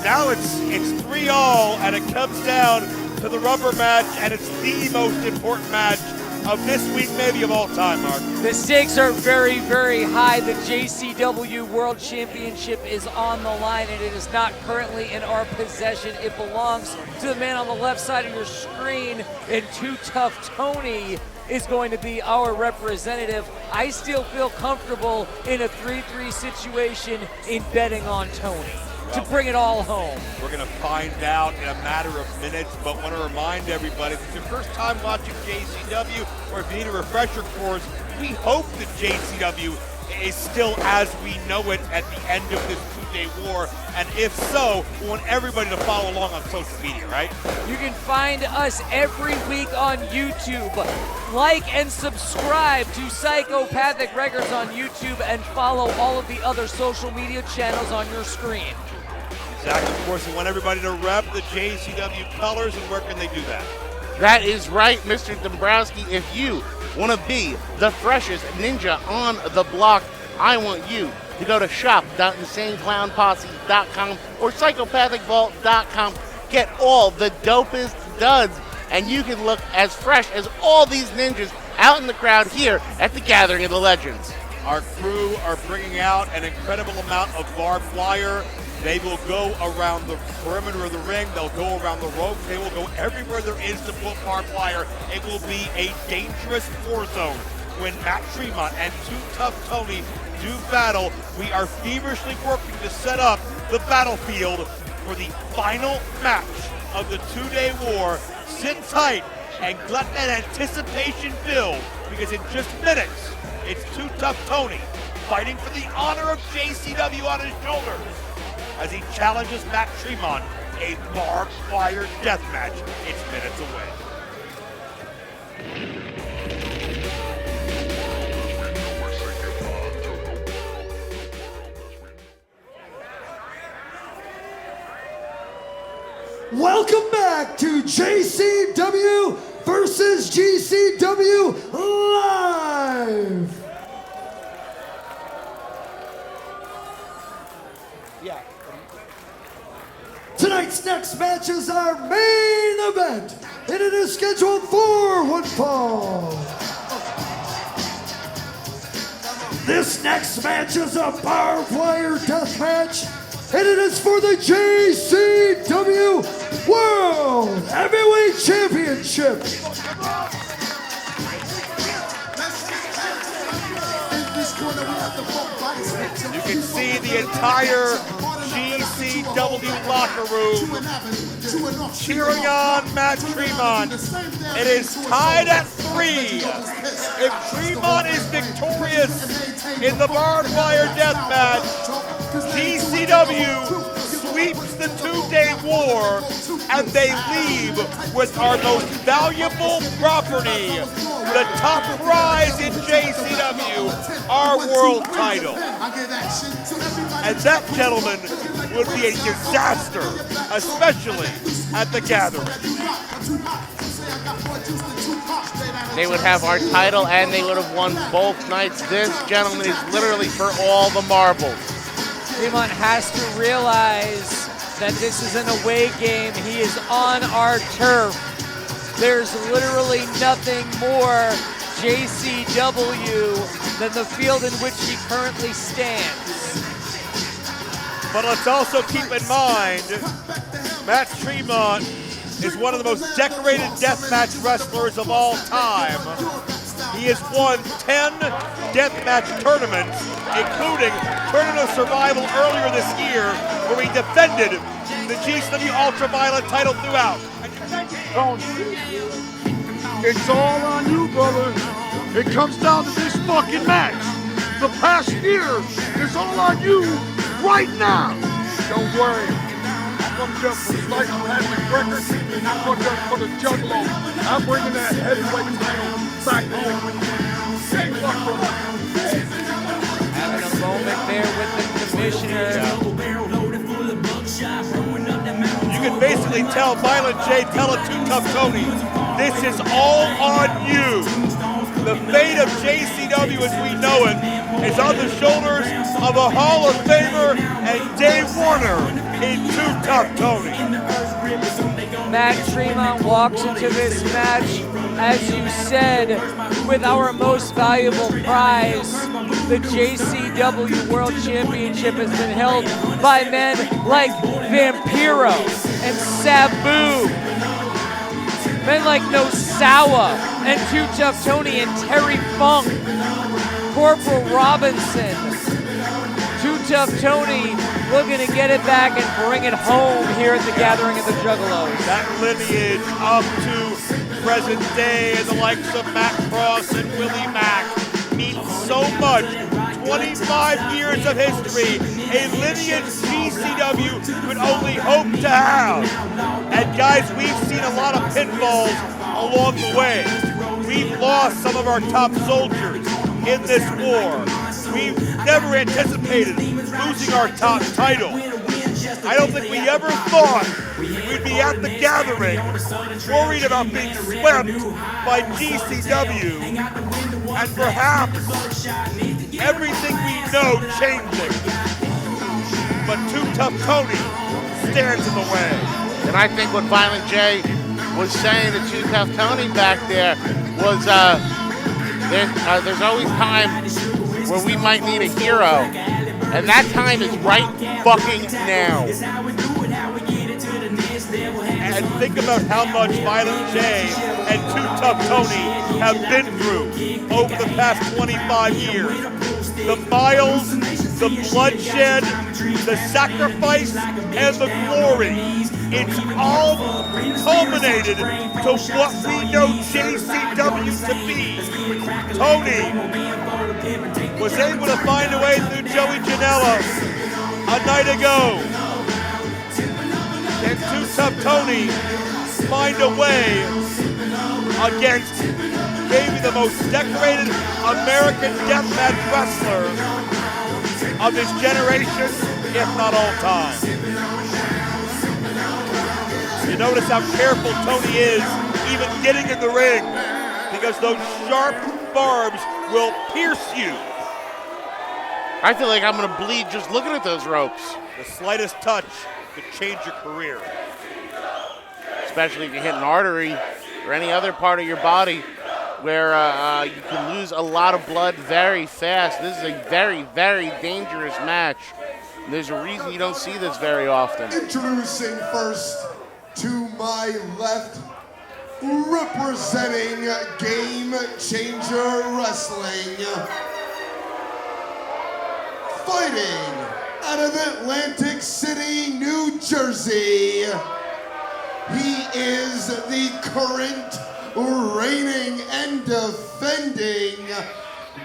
now it's 3-all, and it comes down to the rubber match, and it's the most important match of this week, maybe of all time, Mark.
The stakes are very, very high. The JCW World Championship is on the line, and it is not currently in our possession. It belongs to the man on the left side of your screen, and Too Tough Tony is going to be our representative. I still feel comfortable in a 3-3 situation in betting on Tony to bring it all home.
We're going to find out in a matter of minutes, but want to remind everybody, if it's your first time watching JCW, or if you need a refresher course, we hope that JCW is still as we know it at the end of this two-day war, and if so, we want everybody to follow along on social media, right?
You can find us every week on YouTube. Like and subscribe to Psychopathic Records on YouTube, and follow all of the other social media channels on your screen.
Exactly. Of course, we want everybody to rep the JCW colors, and where can they do that?
That is right, Mr. Dombrowski. If you want to be the freshest ninja on the block, I want you to go to shop.insaneclownposse.com or psychopathicvault.com. Get all the dopest duds, and you can look as fresh as all these ninjas out in the crowd here at the Gathering of the Legends.
Our crew are bringing out an incredible amount of barbed wire. They will go around the perimeter of the ring. They'll go around the ropes. They will go everywhere there is to put barbed wire. It will be a dangerous war zone. When Matt Tremont and Too Tough Tony do battle, we are feverishly working to set up the battlefield for the final match of the two-day war. Sit tight and let that anticipation build, because in just minutes, it's Too Tough Tony fighting for the honor of JCW on his shoulders as he challenges Matt Tremont, a barbed wire death match. It's minutes away.
Welcome back to JCW versus GCW Live.
Yeah.
Tonight's next match is our main event, and it is scheduled for one fall. This next match is a barbed wire death match, and it is for the JCW World Heavyweight Championship.
You can see the entire GCW locker room cheering on Matt Tremont. It is tied at 3. If Tremont is victorious in the barbed wire death match, GCW sweeps the two-day war, and they leave with our most valuable property, the top prize in JCW, our world title. And that, gentlemen, would be a disaster, especially at the Gathering.
They would have our title, and they would have won both nights. This, gentlemen, is literally for all the marbles.
Tremont has to realize that this is an away game. He is on our turf. There's literally nothing more JCW than the field in which he currently stands.
But let's also keep in mind, Matt Tremont is one of the most decorated deathmatch wrestlers of all time. He has won 10 deathmatch tournaments, including Tournament of Survival earlier this year, where he defended the GCW Ultraviolet title throughout.
It's all on you, brother. It comes down to this fucking match. The past year is all on you right now. Don't worry. I'm gonna jump for the Slice Magic record. I'm gonna jump for the Juggalo. I'm bringing that heavyweight title back home. Hey, Wakko.
Having a moment there with the commissioner.
You can basically tell Violent J telling Too Tough Tony, this is all on you. The fate of JCW as we know it is on the shoulders of a Hall of Famer and Dave Warner in Too Tough Tony.
Matt Tremont walks into this match, as you said, with our most valuable prize. The JCW World Championship has been held by men like Vampiro and Sabu. Men like Nosawa and Too Tough Tony and Terry Funk. Corporal Robinson. Too Tough Tony looking to get it back and bring it home here at the Gathering of the Juggalos.
That lineage up to present day and the likes of Matt Cross and Willie Mack means so much. 25 years of history, a lineage GCW could only hope to have. And guys, we've seen a lot of pitfalls along the way. We've lost some of our top soldiers in this war. We've never anticipated losing our top title. I don't think we ever thought we'd be at the Gathering worried about being swept by GCW and perhaps everything we know changing. But Too Tough Tony stands in the way.
And I think what Violent J was saying to Too Tough Tony back there was there's always times where we might need a hero, and that time is right fucking now.
And think about how much Violent J and Too Tough Tony have been through over the past 25 years. The miles, the bloodshed, the sacrifice, and the glory. It's all culminated to what we know JCW to be. Tony was able to find a way through Joey Janela a night ago. Can Too Tough Tony find a way against maybe the most decorated American deathmatch wrestler of his generation, if not all time? You notice how careful Tony is even getting in the ring, because those sharp barbs will pierce you.
I feel like I'm gonna bleed just looking at those ropes.
The slightest touch could change your career.
Especially if you hit an artery or any other part of your body where you can lose a lot of blood very fast. This is a very, very dangerous match. And there's a reason you don't see this very often.
Introducing first to my left, representing Game Changer Wrestling, fighting out of Atlantic City, New Jersey. He is the current reigning and defending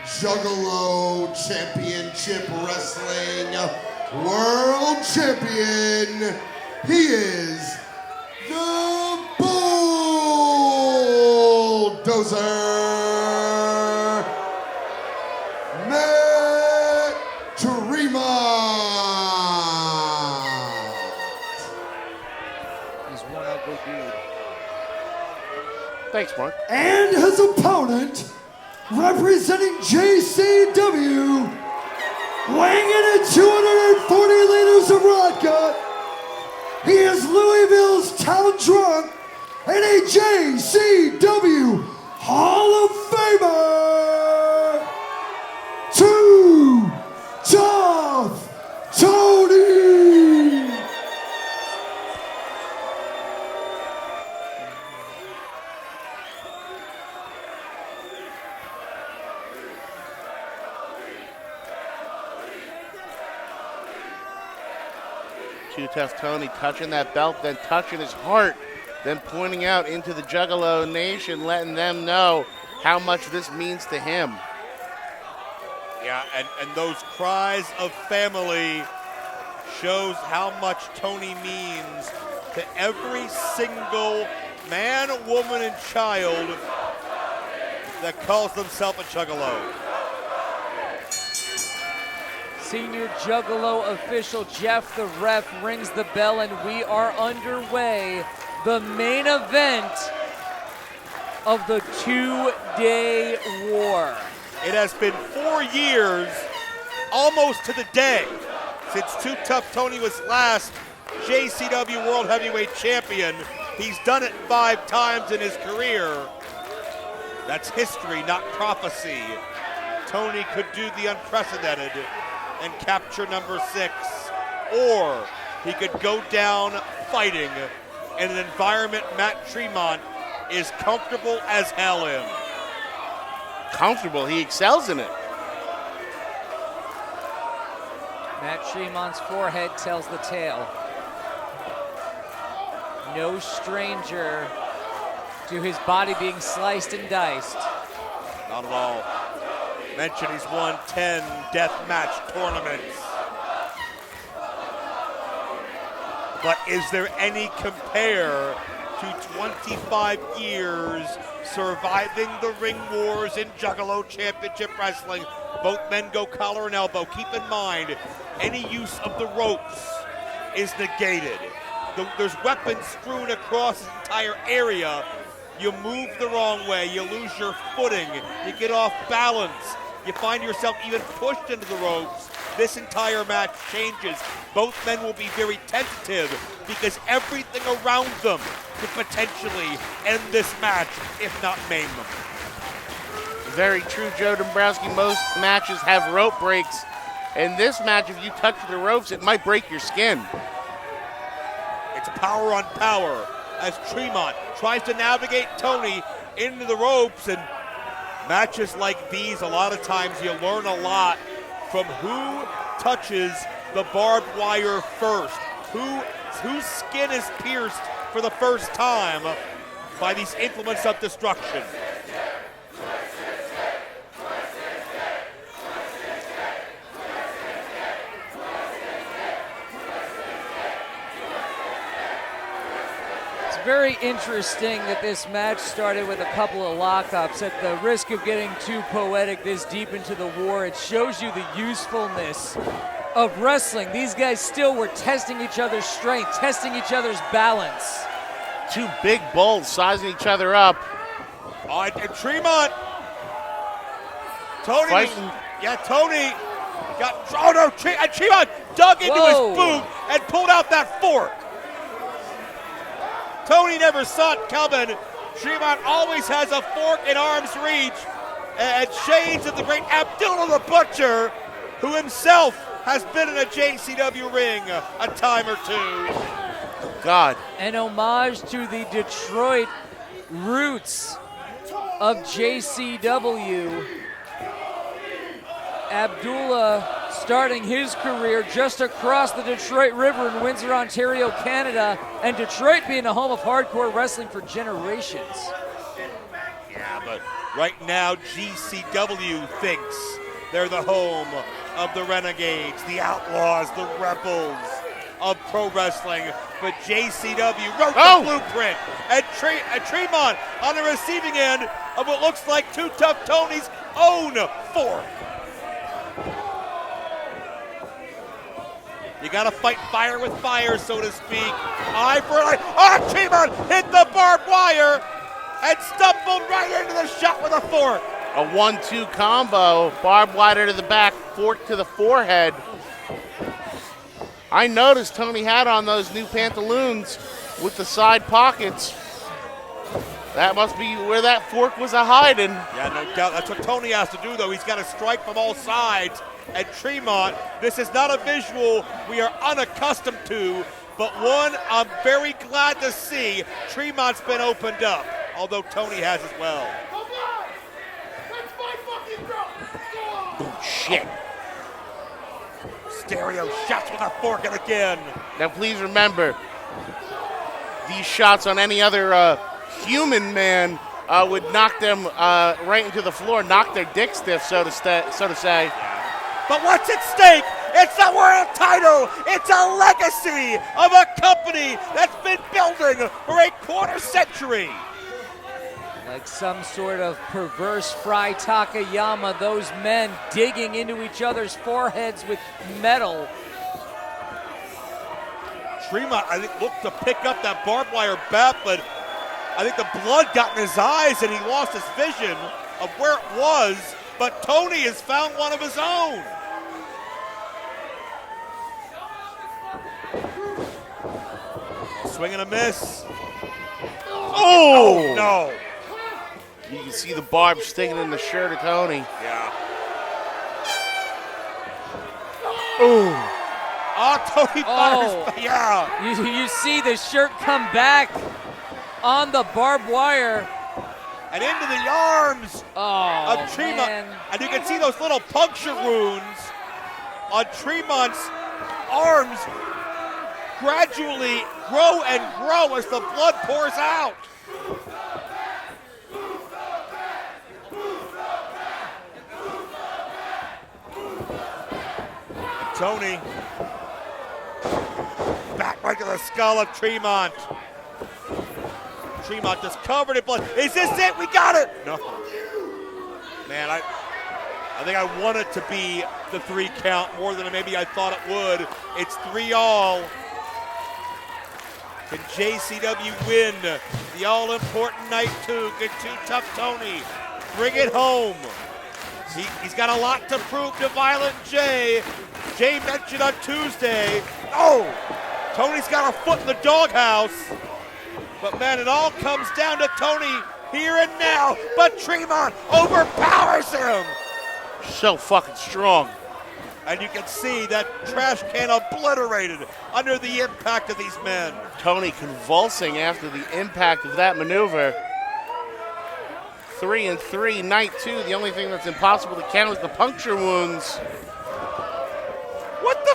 Juggalo Championship Wrestling World Champion. He is the Bulldozer, Matt Tremont.
He's one ugly dude.
Thanks, Mark.
And his opponent, representing JCW, weighing in at 240 liters of vodka, Louisville's Town Drunk and a JCW Hall of Famer, Too Tough Tony.
Too Tough Tony touching that belt, then touching his heart, then pointing out into the Juggalo Nation, letting them know how much this means to him.
Yeah, and those cries of family shows how much Tony means to every single man, woman, and child that calls themselves a Juggalo.
Senior Juggalo official Jeff the Ref rings the bell, and we are underway. The main event of the two-day war.
It has been 4 years, almost to the day, since Too Tough Tony was last JCW World Heavyweight Champion. He's done it 5 times in his career. That's history, not prophecy. Tony could do the unprecedented and capture number 6, or he could go down fighting in an environment Matt Tremont is comfortable as hell in.
Comfortable, he excels in it.
Matt Tremont's forehead tells the tale. No stranger to his body being sliced and diced.
Not at all. Mentioned he's won 10 death match tournaments. But is there any compare to 25 years surviving the ring wars in Juggalo Championship Wrestling? Both men go collar and elbow. Keep in mind, any use of the ropes is negated. There's weapons strewn across this entire area. You move the wrong way, you lose your footing, you get off balance, you find yourself even pushed into the ropes. This entire match changes. Both men will be very tentative because everything around them could potentially end this match, if not maim them.
Very true, Joe Dombrowski. Most matches have rope breaks. In this match, if you touch the ropes, it might break your skin.
It's power on power as Tremont tries to navigate Tony into the ropes. And matches like these, a lot of times you learn a lot from who touches the barbed wire first, whose skin is pierced for the first time by these implements of destruction.
Very interesting that this match started with a couple of lockups. At the risk of getting too poetic this deep into the war, it shows you the usefulness of wrestling. These guys still were testing each other's strength, testing each other's balance.
Two big bulls sizing each other up.
Oh, and Tremont. Tony Tony got, oh no, Tremont dug into his boot and pulled out that fork. Tony never saw it coming. Tremont always has a fork in arm's reach. And shades of the great Abdullah the Butcher, who himself has been in a JCW ring a time or two.
Oh, God.
An homage to the Detroit roots of JCW. Abdullah starting his career just across the Detroit River in Windsor, Ontario, Canada, and Detroit being a home of hardcore wrestling for generations.
Yeah, but right now GCW thinks they're the home of the Renegades, the Outlaws, the Rebels of pro wrestling. But JCW wrote the blueprint, and Tremont on the receiving end of what looks like Too Tough Tony's own fork. You gotta fight fire with fire, so to speak. Eye for eye. Oh, Tremont hit the barbed wire and stumbled right into the shot with a fork.
A 1-2 combo. Barbed wire to the back, fork to the forehead. I noticed Tony had on those new pantaloons with the side pockets. That must be where that fork was a hiding.
Yeah, no doubt. That's what Tony has to do, though. He's got to strike from all sides. And Tremont, this is not a visual we are unaccustomed to, but one I'm very glad to see. Tremont's been opened up, although Tony has as well.
Oh, shit.
Stereo shots with a fork and again.
Now, please remember, these shots on any other human man would knock them right into the floor, knock their dick stiff, so to say.
But what's at stake? It's a world title. It's a legacy of a company that's been building for a quarter century.
Like some sort of perverse Fry Takayama, those men digging into each other's foreheads with metal.
Tremont, I think, looked to pick up that barbed wire bat, but I think the blood got in his eyes and he lost his vision of where it was. But Tony has found one of his own. Swing and a miss. Oh, no.
You can see the barb sticking in the shirt of Tony.
Yeah. Ooh. Oh, Tony fires. Yeah.
You see the shirt come back on the barbed wire.
And into the arms of Tremont.
Man.
And you can see those little puncture wounds on Tremont's arms gradually grow and grow as the blood pours out. Tony back right to the skull of Tremont. Tremont just covered in blood. Is this it? We got it. No. Man, I think I want it to be the 3 count more than maybe I thought it would. It's 3-all. Can JCW win the all-important night 2? Can Too Tough Tony bring it home? He's got a lot to prove to Violent J. Jay mentioned on Tuesday. Oh, Tony's got a foot in the doghouse. But man, it all comes down to Tony here and now. But Tremont overpowers him.
So fucking strong.
And you can see that trash can obliterated under the impact of these men.
Tony convulsing after the impact of that maneuver. 3-3, night 2. The only thing that's impossible to count is the puncture wounds.
What the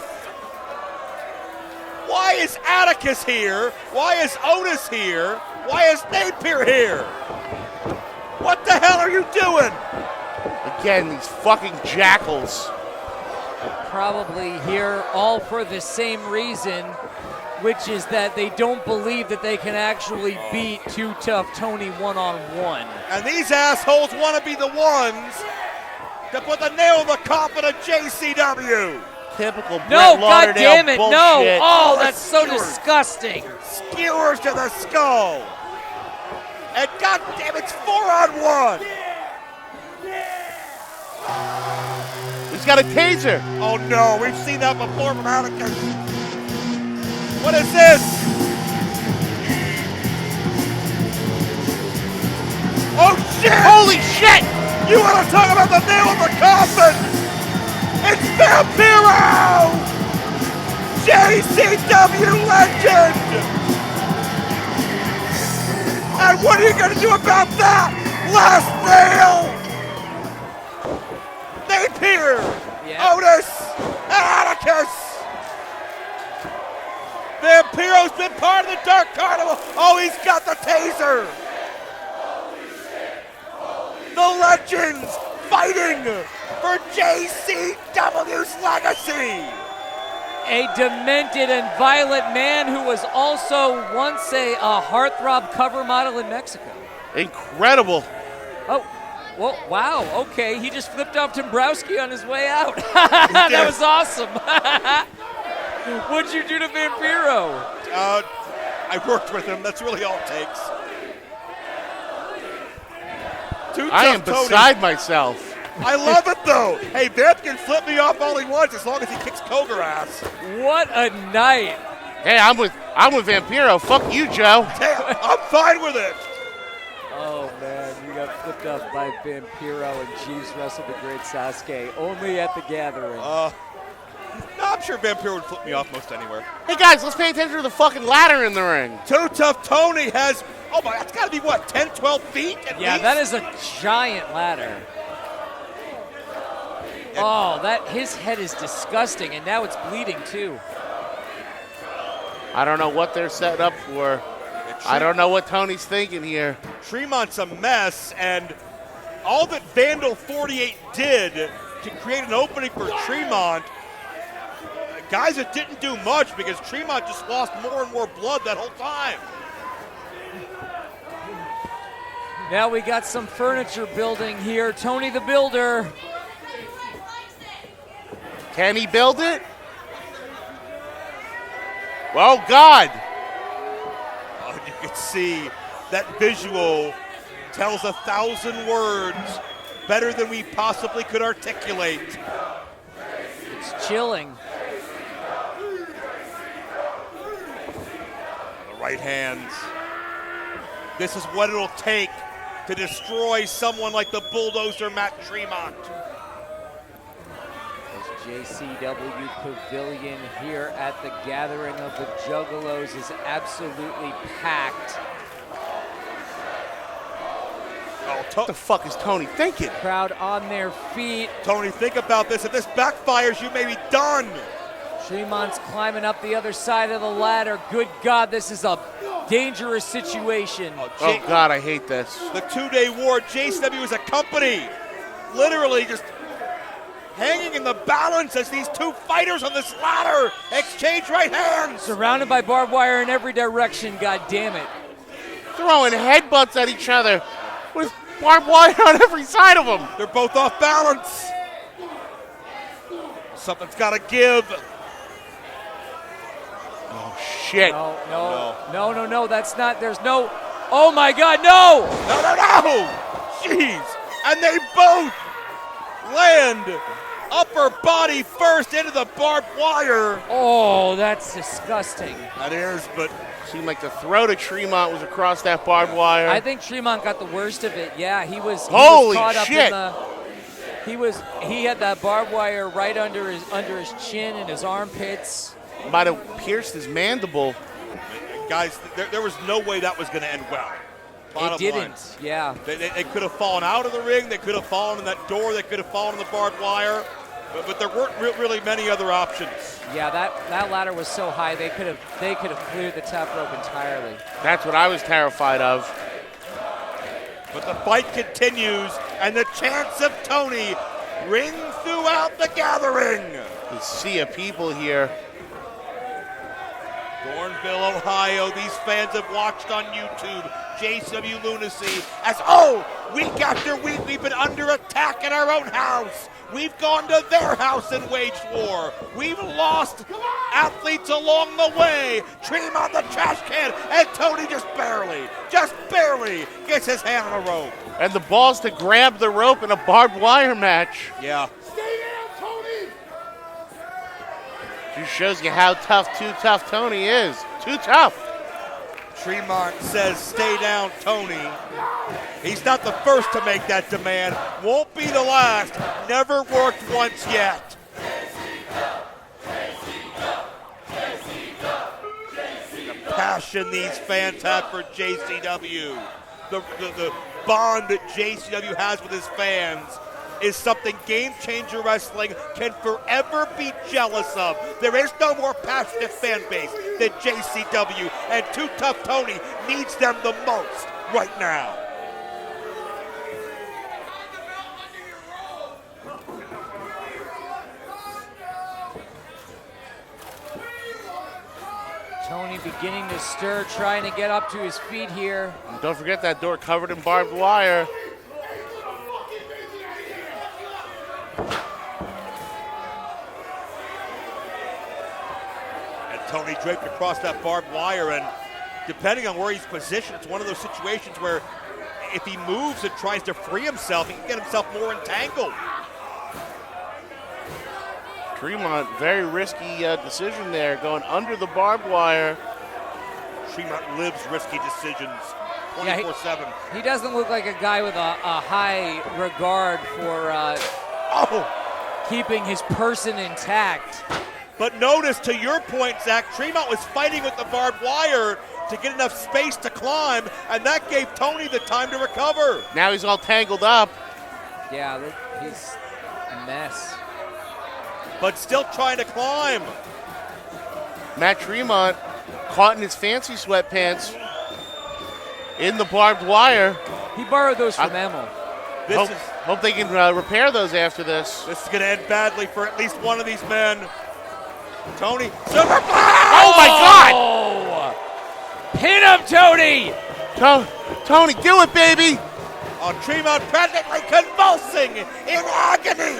Why is Atticus here? Why is Otis here? Why is Napier here? What the hell are you doing?
Again, these fucking jackals.
Probably here all for the same reason, which is that they don't believe that they can actually beat Too Tough Tony one-on-one.
And these assholes want to be the ones to put the nail in the coffin of JCW.
Typical Brett
No,
Lauderdale
God damn it,
bullshit.
no! Oh, that's so disgusting.
Skewers to the skull. And God damn, it's 4-on-1.
He's got a taser.
Oh no, we've seen that before from Atticus. What is this? Oh shit!
Holy shit!
You want to talk about the nail in the coffin? It's Vampiro! JCW legend! And what are you going to do about that? Last nail! Napier!
Yeah.
Otis! And Atticus! Vampiro's been part of the Dark Carnival. Oh, he's got the taser! The legends fighting for JCW's legacy!
A demented and violent man who was also once a heartthrob cover model in Mexico.
Incredible.
Oh, well, wow, okay. He just flipped off Dombrowski on his way out. That was awesome. What'd you do to Vampiro?
I worked with him. That's really all it takes.
I am beside myself.
I love it though. Hey, Vamp can flip me off all he wants as long as he kicks Cogar ass.
What a night.
Hey, I'm with Vampiro. Fuck you, Joe.
Hey, I'm fine with it.
Oh man, you got flipped off by Vampiro and Jeeves wrestled the great Sasuke only at the Gathering.
No, I'm sure Vampiro would flip me off most anywhere.
Hey guys, let's pay attention to the fucking ladder in the ring.
Too Tough Tony has, oh my, that's gotta be what, 10, 12 feet at
Yeah,
least?
that is a giant ladder. Oh, his head is disgusting, and now it's bleeding too.
I don't know what they're setting up for. I don't know what Tony's thinking here.
Tremont's a mess, and all that Vandal 48 did to create an opening for Tremont, guys, it didn't do much because Tremont just lost more and more blood that whole time.
Now we got some furniture building here. Tony the Builder.
Can he build it? Oh, God.
Oh, you can see that visual tells 1,000 words better than we possibly could articulate.
It's chilling.
The right hands. This is what it'll take to destroy someone like the bulldozer Matt Tremont.
JCW Pavilion here at the Gathering of the Juggalos is absolutely packed.
Oh, what the fuck is Tony thinking?
Crowd on their feet.
Tony, think about this. If this backfires, you may be done.
Tremont's climbing up the other side of the ladder. Good God, this is a dangerous situation.
Oh, God, I hate this.
The two-day war, JCW is a company. Literally just hanging in the balance as these two fighters on this ladder exchange right hands.
Surrounded by barbed wire in every direction, God damn it.
Throwing headbutts at each other with barbed wire on every side of them.
They're both off balance. Something's got to give.
Oh, shit.
No, that's not, there's no, oh my God, no!
No. Jeez. And they both land upper body first into the barbed wire.
Oh, that's disgusting.
That is, but
seemed like the throat of Tremont was across that barbed wire.
I think Tremont got the worst of it. Yeah, he was
Holy
caught up
shit.
in the he had that barbed wire right under his chin and his armpits.
Might have pierced his mandible.
Guys, there was no way that was going to end well. Bottom
It didn't,
line.
yeah.
They could have fallen out of the ring. They could have fallen in that door. They could have fallen in the barbed wire. But there weren't really many other options.
Yeah, that ladder was so high they could have cleared the top rope entirely.
That's what I was terrified of.
But the fight continues, and the chants of Tony ring throughout the Gathering.
You see people here.
Thornville, Ohio, these fans have watched on YouTube JCW Lunacy as, week after week we've been under attack in our own house. We've gone to their house and waged war. We've lost athletes along the way. Tremont the trash can, and Tony just barely gets his hand on a rope.
And the balls to grab the rope in a barbed wire match.
Yeah.
Just shows you how tough Too Tough Tony is. Too tough.
Tremont says, stay down, Tony. He's not the first to make that demand. Won't be the last. Never worked once yet. The passion these fans have for JCW. The bond that JCW has with his fans is something Game Changer Wrestling can forever be jealous of. There is no more passionate fan base than JCW, and Too Tough Tony needs them the most right now.
Tony beginning to stir, trying to get up to his feet here.
And don't forget that door covered in barbed wire.
Tony draped across that barbed wire, and depending on where he's positioned, it's one of those situations where if he moves and tries to free himself, he can get himself more entangled.
Tremont, very risky decision there, going under the barbed wire.
Tremont lives risky decisions
Yeah,
24/7.
He doesn't look like a guy with a high regard for keeping his person intact.
But notice, to your point, Zach, Tremont was fighting with the barbed wire to get enough space to climb, and that gave Tony the time to recover.
Now he's all tangled up.
Yeah, look, he's a mess.
But still trying to climb.
Matt Tremont caught in his fancy sweatpants in the barbed wire.
He borrowed those from Emil.
Hope they can repair those after this.
This is going to end badly for at least one of these men. Tony.
Oh my God!
Pin him, Tony!
Tony, do it, baby!
Oh, Tremont practically convulsing in agony.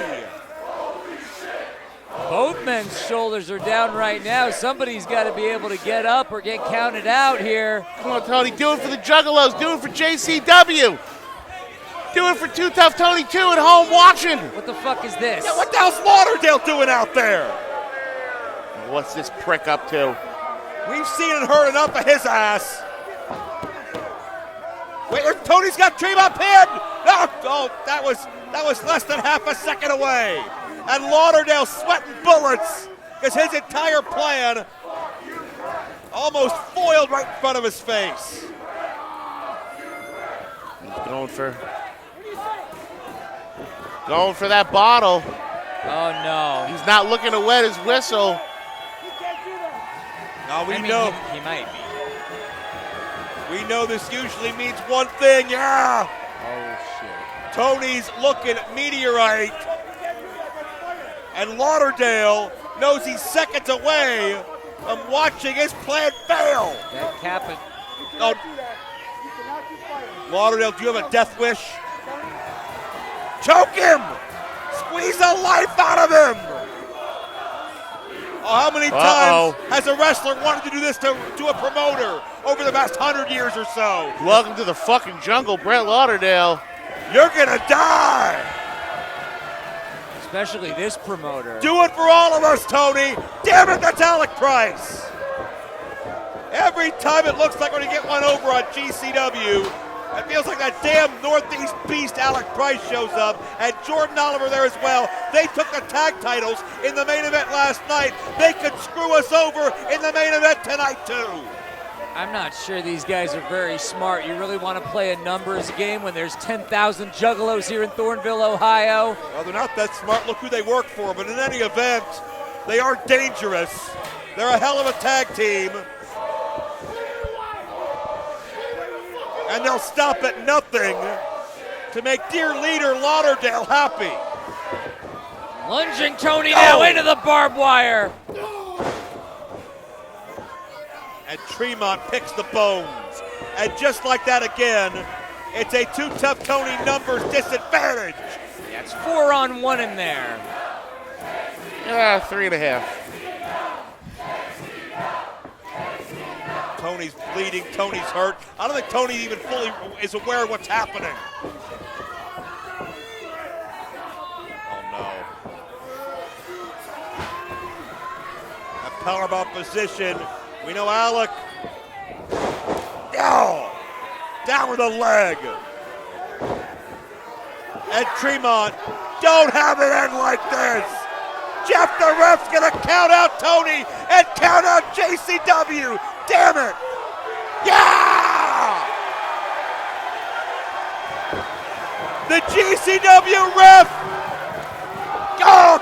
Both men's shoulders are down right now. Somebody's got to be able to get up or get counted out here.
Come on, Tony, do it for the Juggalos. Do it for JCW. Do it for Too Tough Tony 2 at home watching.
What the fuck is this?
Yeah, what the hell's Lauderdale doing out there?
What's this prick up to?
We've seen and heard enough of his ass. Wait, Tony's got Tremont pinned. Oh, that was less than half a second away. And Lauderdale sweating bullets because his entire plan almost foiled right in front of his face.
He's going for that bottle.
Oh no.
He's not looking to wet his whistle.
Now we
I mean,
know.
He might be.
We know this usually means one thing, yeah.
Oh shit.
Tony's looking meteorite. And Lauderdale knows he's seconds away from watching his plan fail.
That Kappa.
Oh. Lauderdale, do you have a death wish? Choke him! Squeeze the life out of him! Oh, how many times has a wrestler wanted to do this to a promoter over the past 100 years or so?
Welcome to the fucking jungle, Brett Lauderdale.
You're gonna die!
Especially this promoter.
Do it for all of us, Tony! Damn it, that's Alec Price! Every time it looks like we're gonna get one over on GCW, it feels like that damn Northeast beast Alec Price shows up, and Jordan Oliver there as well. They took the tag titles in the main event last night. They could screw us over in the main event tonight too.
I'm not sure these guys are very smart. You really want to play a numbers game when there's 10,000 Juggalos here in Thornville, Ohio?
Well, they're not that smart. Look who they work for. But in any event, they are dangerous. They're a hell of a tag team. And they'll stop at nothing to make dear leader Lauderdale happy.
Lunging Tony now into the barbed wire.
And Tremont picks the bones. And just like that again, it's a Too Tough Tony numbers disadvantage.
Yeah, it's 4-on-1 in there.
3.5.
Tony's bleeding, Tony's hurt. I don't think Tony even fully is aware of what's happening. Oh no. That powerbomb position. We know Alec. Oh, down with a leg. And Tremont, don't have it end like this. Jeff the ref's gonna count out Tony and count out JCW. Damn it! Yeah! The GCW ref,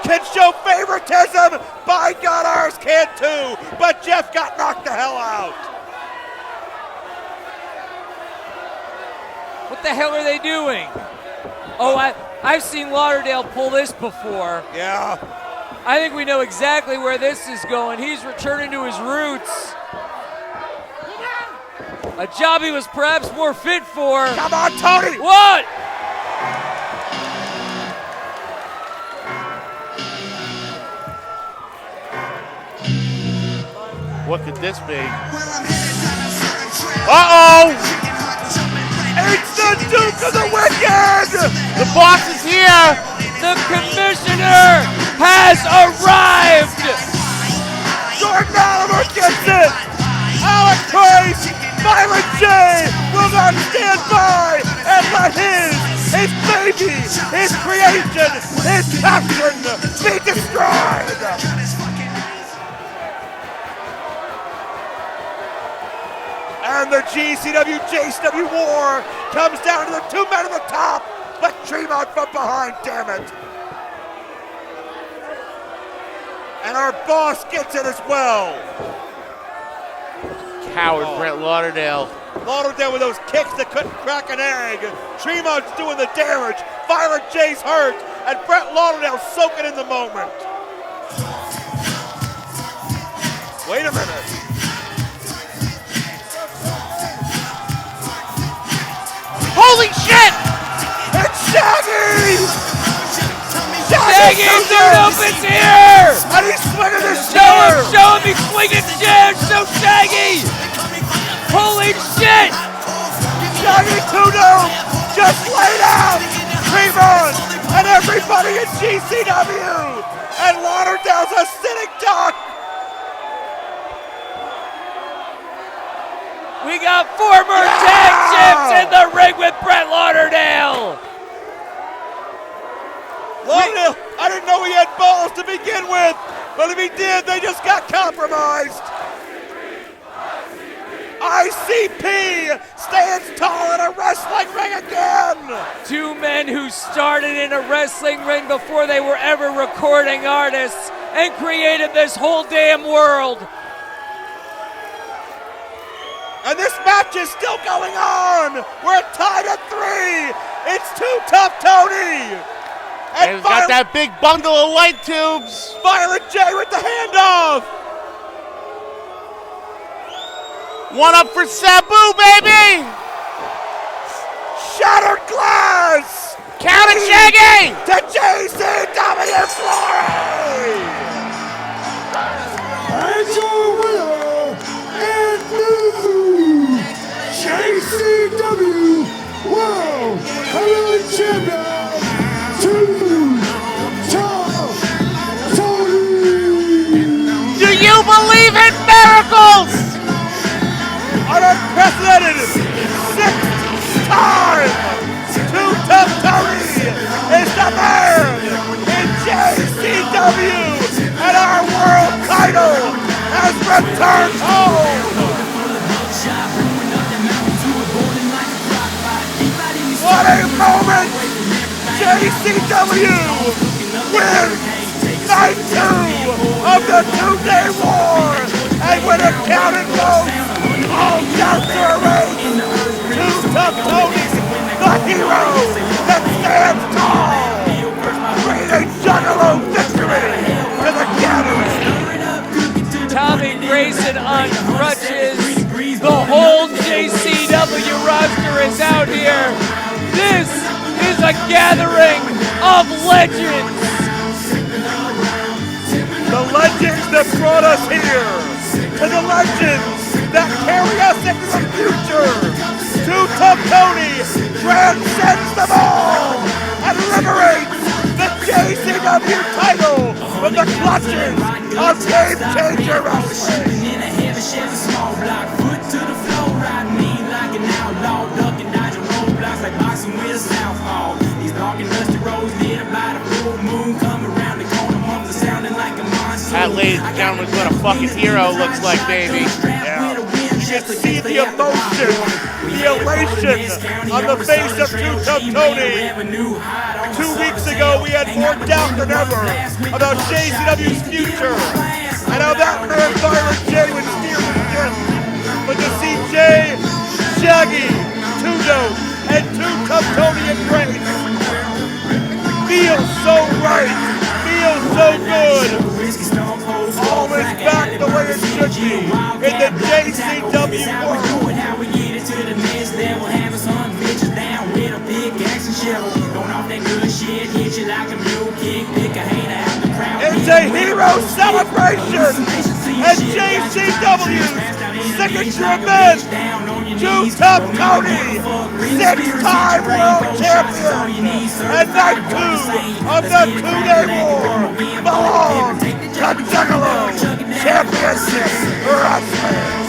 can show favoritism. By God, ours can too. But Jeff got knocked the hell out.
What the hell are they doing? Oh, I've seen Lauderdale pull this before.
Yeah.
I think we know exactly where this is going. He's returning to his roots. A job he was perhaps more fit for.
Come on, Tony!
What?
What could this be? Uh-oh!
It's the Duke of the Wicked!
The boss is here!
The commissioner has arrived!
cannot stand by and let his baby, his creation, his passion be destroyed. And the GCW JCW war comes down to the two men at the top, but Tremont from behind, damn it. And our boss gets it as well.
Coward Brett Lauderdale.
Lauderdale with those kicks that couldn't crack an egg. Tremont's doing the damage. Violent J's hurt, and Brett Lauderdale soaking in the moment. Wait a minute.
Holy shit!
It's Shaggy!
Shaggy, dude, opens here!
And he's swinging his
Show him, he's swinging chairs, so Shaggy! Holy shit!
Shaggy Tudo just laid out Tremont and everybody in GCW! And Lauderdale's a sitting duck!
We got former tag champs in the ring with Brett Lauderdale!
Lauderdale, I didn't know he had balls to begin with, but if he did, they just got compromised. ICP stands tall in a wrestling ring again.
Two men who started in a wrestling ring before they were ever recording artists and created this whole damn world.
And this match is still going on. We're tied at 3. It's Too Tough Tony.
And he's got that big bundle of light tubes.
Violent J with the handoff.
One up for Sabu, baby.
Shattered glass.
Count it, Shaggy.
To JCW Glory.
And your winner and new JCW World Heavyweight Champion, Too Tough Tony.
Do you believe in miracles?
An unprecedented 6th time. Too Tough Tony is the man in JCW, and our world title has returned home. What a moment! JCW wins night 2 of the 2-day war, and when it counted votes, all doubts are erased. Too Tough Tony, the hero that stands tall, bringing a Juggalo victory to the gathering.
Tommy Grayson on crutches. The whole JCW roster is out here. This is a gathering of legends.
The legends that brought us here, to the legends that carry us into the future. Too Tough Tony transcends them all and liberates the JCW title from the clutches of Game Changer Wrestling.
That, ladies and gentlemen, is what a fucking hero looks like, baby.
Yeah. You can see the emotion, the elation on the face of Too Tough Tony. 2 weeks ago, we had more doubt than ever about JCW's future and how that man, Violent J, would steer the ship. But to see Jay, Shaggy, Tudo, and Too Tough Tony embrace feels so right, feels so good. All is back the way it should be in the JCW world. It's a hero celebration at JCW's signature event. Too Tough Tony, 6-time world champion, and night 2 of the 2-day war belongs to Juggalo Championship Wrestling.